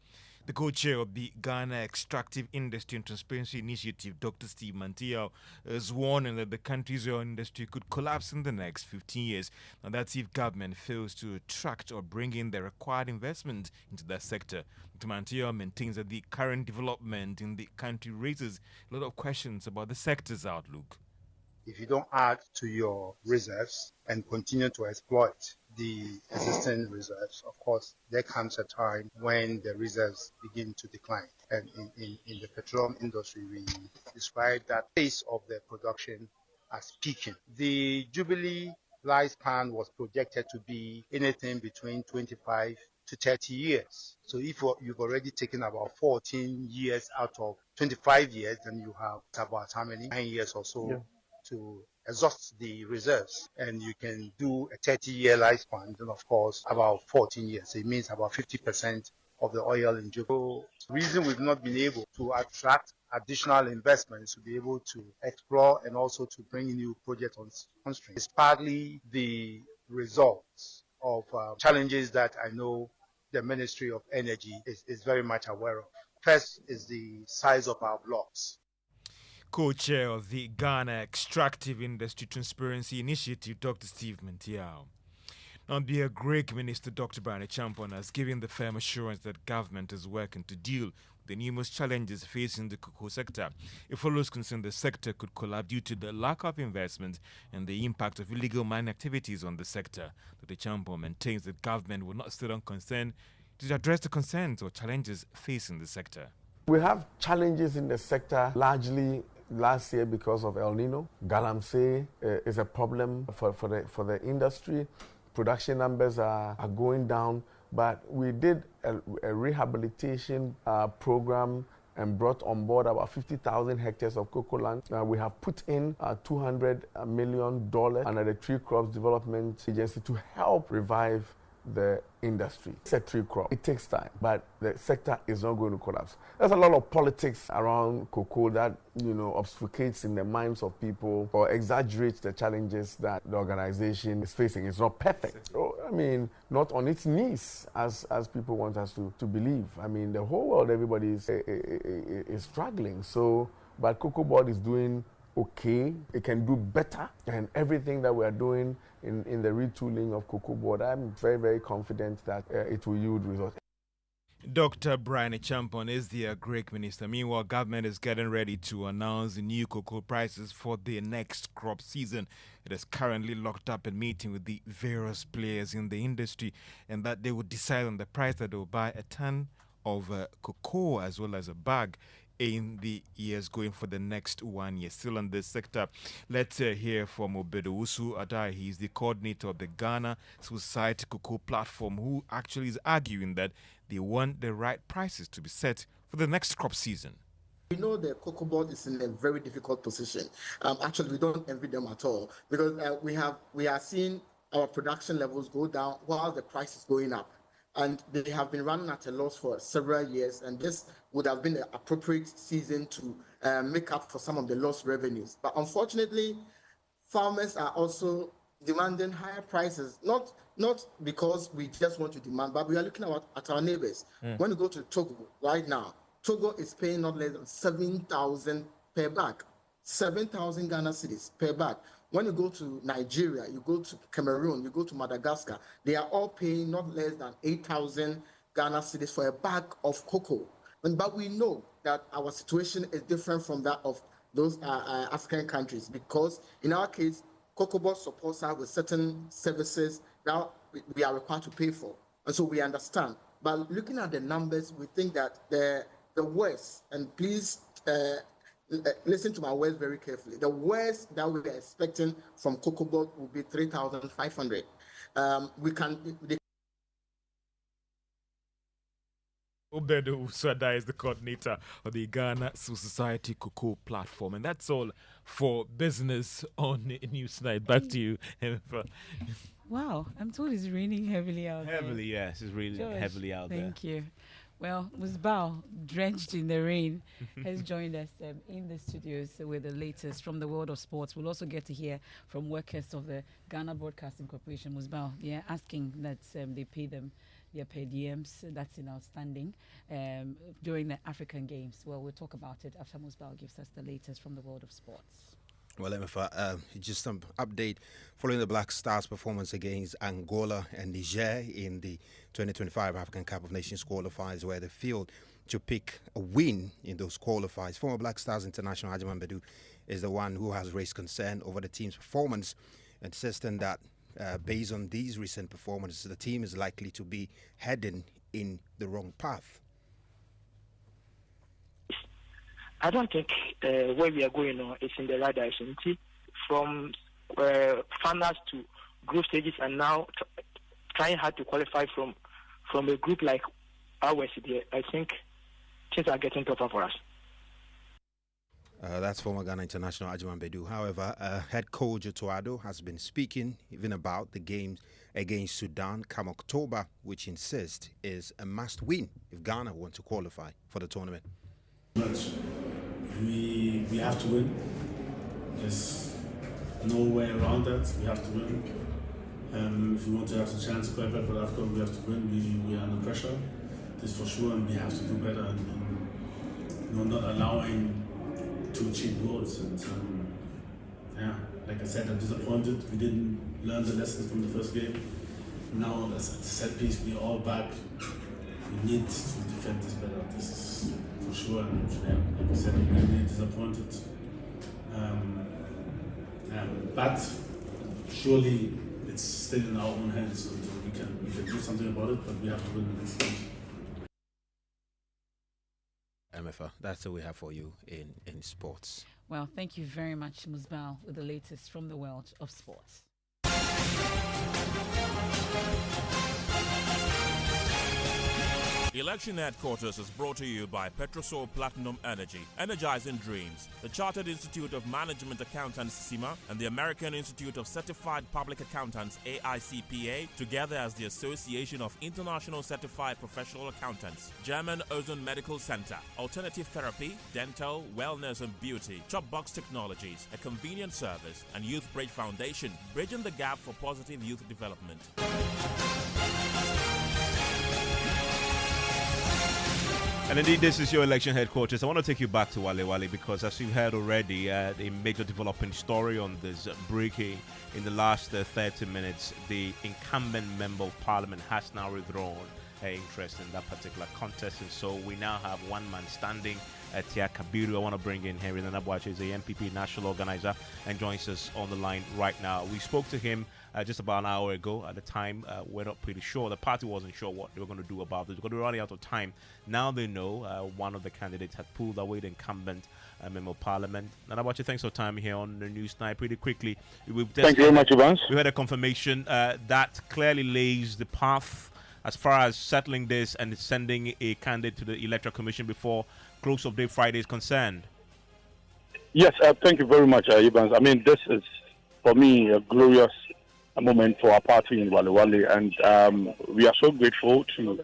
[SPEAKER 18] The co-chair of the Ghana Extractive Industry and Transparency Initiative, Dr. Steve Mantiao, is warning that the country's oil industry could collapse in the next 15 years. Now, that's if government fails to attract or bring in the required investment into that sector. Dr. Mantiao maintains that the current development in the country raises a lot of questions about the sector's outlook.
[SPEAKER 14] If you don't add to your reserves and continue to exploit the existing reserves, of course, there comes a time when the reserves begin to decline. And in the petroleum industry, we describe that pace of the production as peaking. The Jubilee lifespan was projected to be anything between 25 to 30 years. So if you've already taken about 14 years out of 25 years, then you have about how many? 9 years or so to exhaust the reserves, and you can do a 30-year lifespan, then of course about 14 years. It means about 50% of the oil in Jubilee. The reason we've not been able to attract additional investments to be able to explore and also to bring new projects on stream is partly the results of challenges that I know the Ministry of Energy is very much aware of. First is the size of our blocks.
[SPEAKER 18] Co-chair of the Ghana Extractive Industry Transparency Initiative, Dr. Steve Mantiao. Now, the Agric Minister, Dr. Barney Champon, has given the firm assurance that government is working to deal with the numerous challenges facing the cocoa sector. It follows concern the sector could collapse due to the lack of investment and the impact of illegal mining activities on the sector. Dr. Champon maintains that government will not sit on concern to address the concerns or challenges facing the sector.
[SPEAKER 15] We have challenges in the sector largely last year because of El Nino. Galamsey is a problem for the industry. Production numbers are going down, but we did a rehabilitation program and brought on board about 50,000 hectares of cocoa land. We have put in $200 million under the Tree Crops Development Agency to help revive the industry. It's a tree crop. It takes time, but the sector is not going to collapse. There's a lot of politics around cocoa that, obfuscates in the minds of people or exaggerates the challenges that the organization is facing. It's not perfect. So, not on its knees as people want us to believe. The whole world, everybody is struggling. So, but Cocoa Board is doing okay. It can do better, and everything that we are doing in the retooling of cocoa board, I'm very, very confident that it will yield results.
[SPEAKER 18] Dr. Brian Champon is the Agric Minister. Meanwhile, government is getting ready to announce the new cocoa prices for the next crop season. It is currently locked up in meeting with the various players in the industry, and that they will decide on the price that they will buy a ton of cocoa as well as a bag in the years going for the next 1 year. Still on this sector, let's hear from Obedowusu Adai. He's the coordinator of the Ghana Society Cocoa Platform, who actually is arguing that they want the right prices to be set for the next crop season.
[SPEAKER 2] We know the cocoa board is in a very difficult position. Actually, we don't envy them at all, because we are seeing our production levels go down while the price is going up. And they have been running at a loss for several years, and this would have been the appropriate season to make up for some of the lost revenues. But unfortunately, farmers are also demanding higher prices, not because we just want to demand, but we are looking at our neighbors. When you go to Togo right now, Togo is paying not less than 7,000 per bag, 7,000 Ghana cedis per bag. When you go to Nigeria, you go to Cameroon, you go to Madagascar, they are all paying not less than 8,000 Ghana cedis for a bag of cocoa. But we know that our situation is different from that of those African countries, because in our case, cocoa board supports us with certain services that we are required to pay for. And so we understand. But looking at the numbers, we think that the worst, and please listen to my words very carefully, the worst that we are expecting from cocoa board will be 3,500.
[SPEAKER 18] Obedo Usada is the coordinator of the Ghana Society Cocoa Platform. And that's all for business on Newsnight. Back to you, Emefa.
[SPEAKER 13] Wow, I'm told it's raining heavily out there.
[SPEAKER 1] Heavily, yes, it's really heavily out there.
[SPEAKER 13] Thank you. Well, Musbao, drenched in the rain, has joined us in the studios with the latest from the world of sports. We'll also get to hear from workers of the Ghana Broadcasting Corporation. Musbao, they're asking that they pay them their per diems. That's in outstanding during the African Games. Well, we'll talk about it after Musbao gives us the latest from the world of sports.
[SPEAKER 4] Well, Emefa, just some update following the Black Stars' performance against Angola and Niger in the 2025 African Cup of Nations qualifiers, where they failed to pick a win in those qualifiers. Former Black Stars international Ajiman Bedu is the one who has raised concern over the team's performance, insisting that based on these recent performances, the team is likely to be heading in the wrong path.
[SPEAKER 5] I don't think where we are going now is in the right direction. From finals to group stages, and now trying hard to qualify from a group like ours, I think things are getting tougher for us.
[SPEAKER 4] That's former Ghana international Ajiman Bedu. However, head coach Otoado has been speaking even about the games against Sudan come October, which insists is a must-win if Ghana want to qualify for the tournament.
[SPEAKER 6] We have to win. There's no way around that. We have to win. If we want to have a chance to qualify for Africa, we have to win. We are under pressure. This for sure, and we have to do better. And not allowing two cheap goals. And like I said, I'm disappointed. We didn't learn the lessons from the first game. Now, as a set piece, we're all back. We need to defend this better. This is for sure. And like I said, we're really disappointed. But surely it's still in our own hands, so we can do something about it. But we have to win the next game.
[SPEAKER 4] Emefa, that's what we have for you in sports.
[SPEAKER 13] Well, thank you very much, Musbao, with the latest from the world of sports.
[SPEAKER 19] Election Headquarters is brought to you by Petrosol Platinum Energy, energizing dreams, the Chartered Institute of Management Accountants CIMA, and the American Institute of Certified Public Accountants AICPA, together as the Association of International Certified Professional Accountants, German Ozone Medical Center, Alternative Therapy, Dental, Wellness and Beauty, Chopbox Technologies, a convenient service, and Youth Bridge Foundation, bridging the gap for positive youth development.
[SPEAKER 1] And indeed, this is your election headquarters. I want to take you back to Wale because, as you've heard already, a major developing story on this breaking in the last 30 minutes. The incumbent member of parliament has now withdrawn her interest in that particular contest, and so we now have one man standing. Tia Kabiru. I want to bring in Henry Nanabuache, is a MPP national organizer, and joins us on the line right now. We spoke to him just about an hour ago. At the time, we're not pretty sure. The party wasn't sure what they were going to do about this. They're going to be running out of time. Now they know one of the candidates had pulled away the incumbent member of parliament. Nanabuache, thanks for time here on the news tonight. Pretty quickly,
[SPEAKER 7] thank you very much, Evans.
[SPEAKER 1] We had a confirmation that clearly lays the path as far as settling this and sending a candidate to the Electoral Commission before close of day Friday is concerned.
[SPEAKER 7] Yes, thank you very much, Evans. I mean, this is, for me, a glorious moment for our party in Wale, and we are so grateful to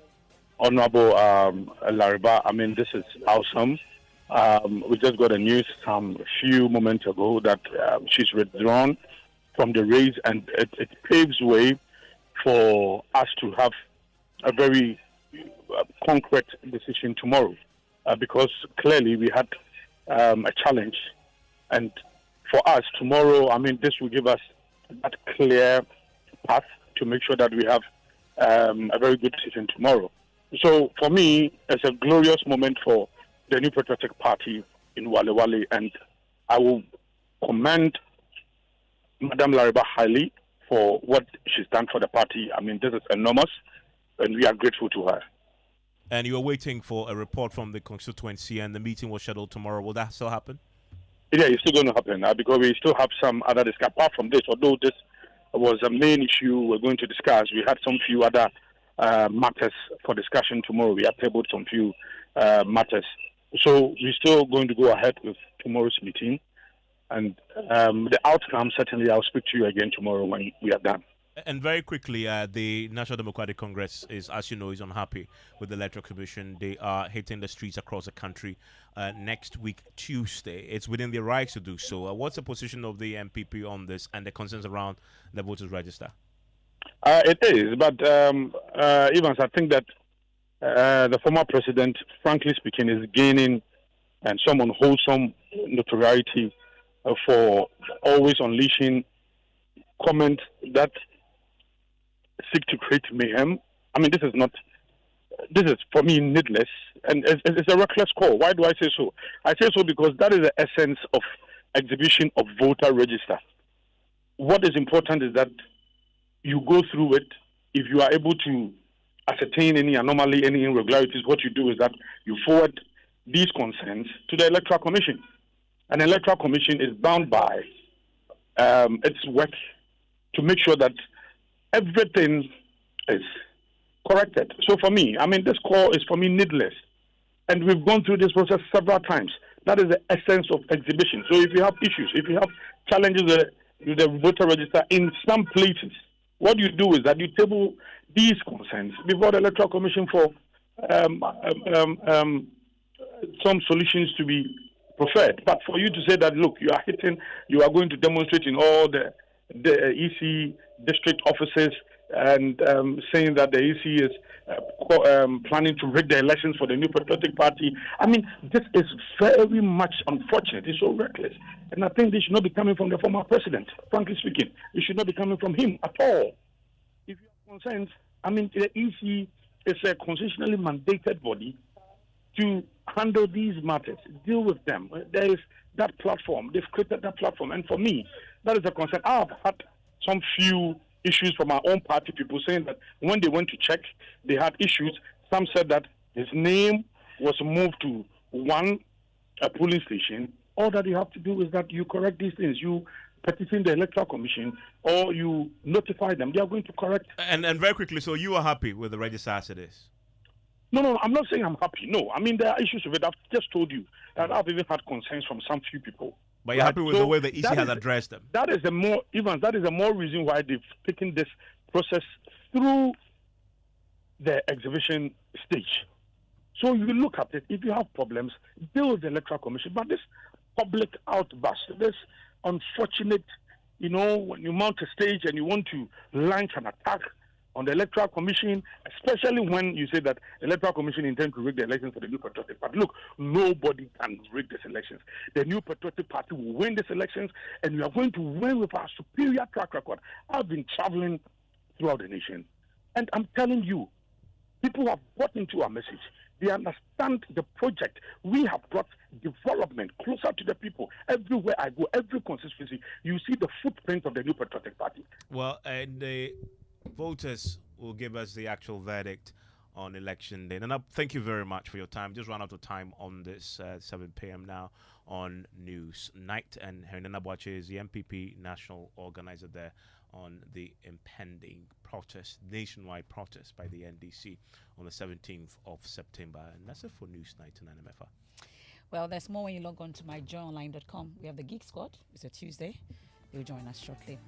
[SPEAKER 7] Honorable Lariba. I mean, this is awesome. We just got a news some few moments ago that she's withdrawn from the race, and it paves way for us to have a very concrete decision tomorrow, because clearly we had a challenge, and for us tomorrow, I mean, this will give us that clear path to make sure that we have a very good decision tomorrow. So for me, it's a glorious moment for the New Patriotic Party in Wale, and I will commend Madam Lariba highly for what she's done for the party. I mean, this is enormous, and we are grateful to her.
[SPEAKER 1] And you are waiting for a report from the constituency, and the meeting was scheduled tomorrow. Will that still happen?
[SPEAKER 7] Yeah, it's still going to happen because we still have some other discussion. Apart from this, although this was a main issue we're going to discuss, we had some few other matters for discussion tomorrow. We have tabled some few matters. So we're still going to go ahead with tomorrow's meeting. And the outcome, certainly, I'll speak to you again tomorrow when we are done.
[SPEAKER 1] And very quickly, the National Democratic Congress is, as you know, is unhappy with the Electoral Commission. They are hitting the streets across the country next week, Tuesday. It's within their rights to do so. What's the position of the MPP on this and the concerns around the voters' register?
[SPEAKER 7] It is, but Evans, I think that the former president, frankly speaking, is gaining and some unwholesome notoriety for always unleashing comments that seek to create mayhem. I mean, this is for me needless, and it's a reckless call. Why do I say so? I say so because that is the essence of exhibition of voter register. What is important is that you go through it. If you are able to ascertain any anomaly, any irregularities, what you do is that you forward these concerns to the Electoral Commission. An Electoral Commission is bound by its work to make sure that everything is corrected. So for me, I mean, this call is for me needless. And we've gone through this process several times. That is the essence of exhibition. So if you have issues, if you have challenges with the voter register in some places, what you do is that you table these concerns before the Electoral Commission for some solutions to be preferred. But for you to say that, look, you are going to demonstrate in all the EC district offices and saying that the EC is planning to rig the elections for the New Patriotic Party. I mean, this is very much unfortunate. It's so reckless. And I think this should not be coming from the former president, frankly speaking. It should not be coming from him at all. If you have concerns, I mean, the EC is a constitutionally mandated body to handle these matters, deal with them. There is that platform. They've created that platform. And for me, that is a concern. I've had some few issues from our own party people saying that when they went to check, they had issues. Some said that his name was moved to one polling station. All that you have to do is that you correct these things. You petition the Electoral Commission or you notify them. They are going to correct.
[SPEAKER 1] And very quickly, so you are happy with the register as it is?
[SPEAKER 7] No, I'm not saying I'm happy. No, I mean, there are issues with it. I've just told you that I've even had concerns from some few people.
[SPEAKER 1] But you're happy with the way the EC has addressed them?
[SPEAKER 7] That is a more reason why they've taken this process through the exhibition stage. So you look at it, if you have problems, deal with the Electoral Commission. But this public outburst, this unfortunate, when you mount a stage and you want to launch an attack on the Electoral Commission, especially when you say that the Electoral Commission intends to rig the elections for the New Patriotic Party. Look, nobody can rig these elections. The New Patriotic Party will win these elections, and we are going to win with our superior track record. I've been traveling throughout the nation, and I'm telling you, people have bought into our message. They understand the project. We have brought development closer to the people. Everywhere I go, every constituency, you see the footprint of the New Patriotic Party.
[SPEAKER 1] Well, and the voters will give us the actual verdict on election day. And thank you very much for your time. Just run out of time on this 7 p.m. now on News Night. And Hernana Boache is the MPP national organizer there on the impending protest, nationwide protest by the NDC on the 17th of September. And that's it for News Night and Emefa.
[SPEAKER 13] Well, there's more when you log on to myjoyonline.com. We have the Geek Squad. It's a Tuesday. You'll join us shortly.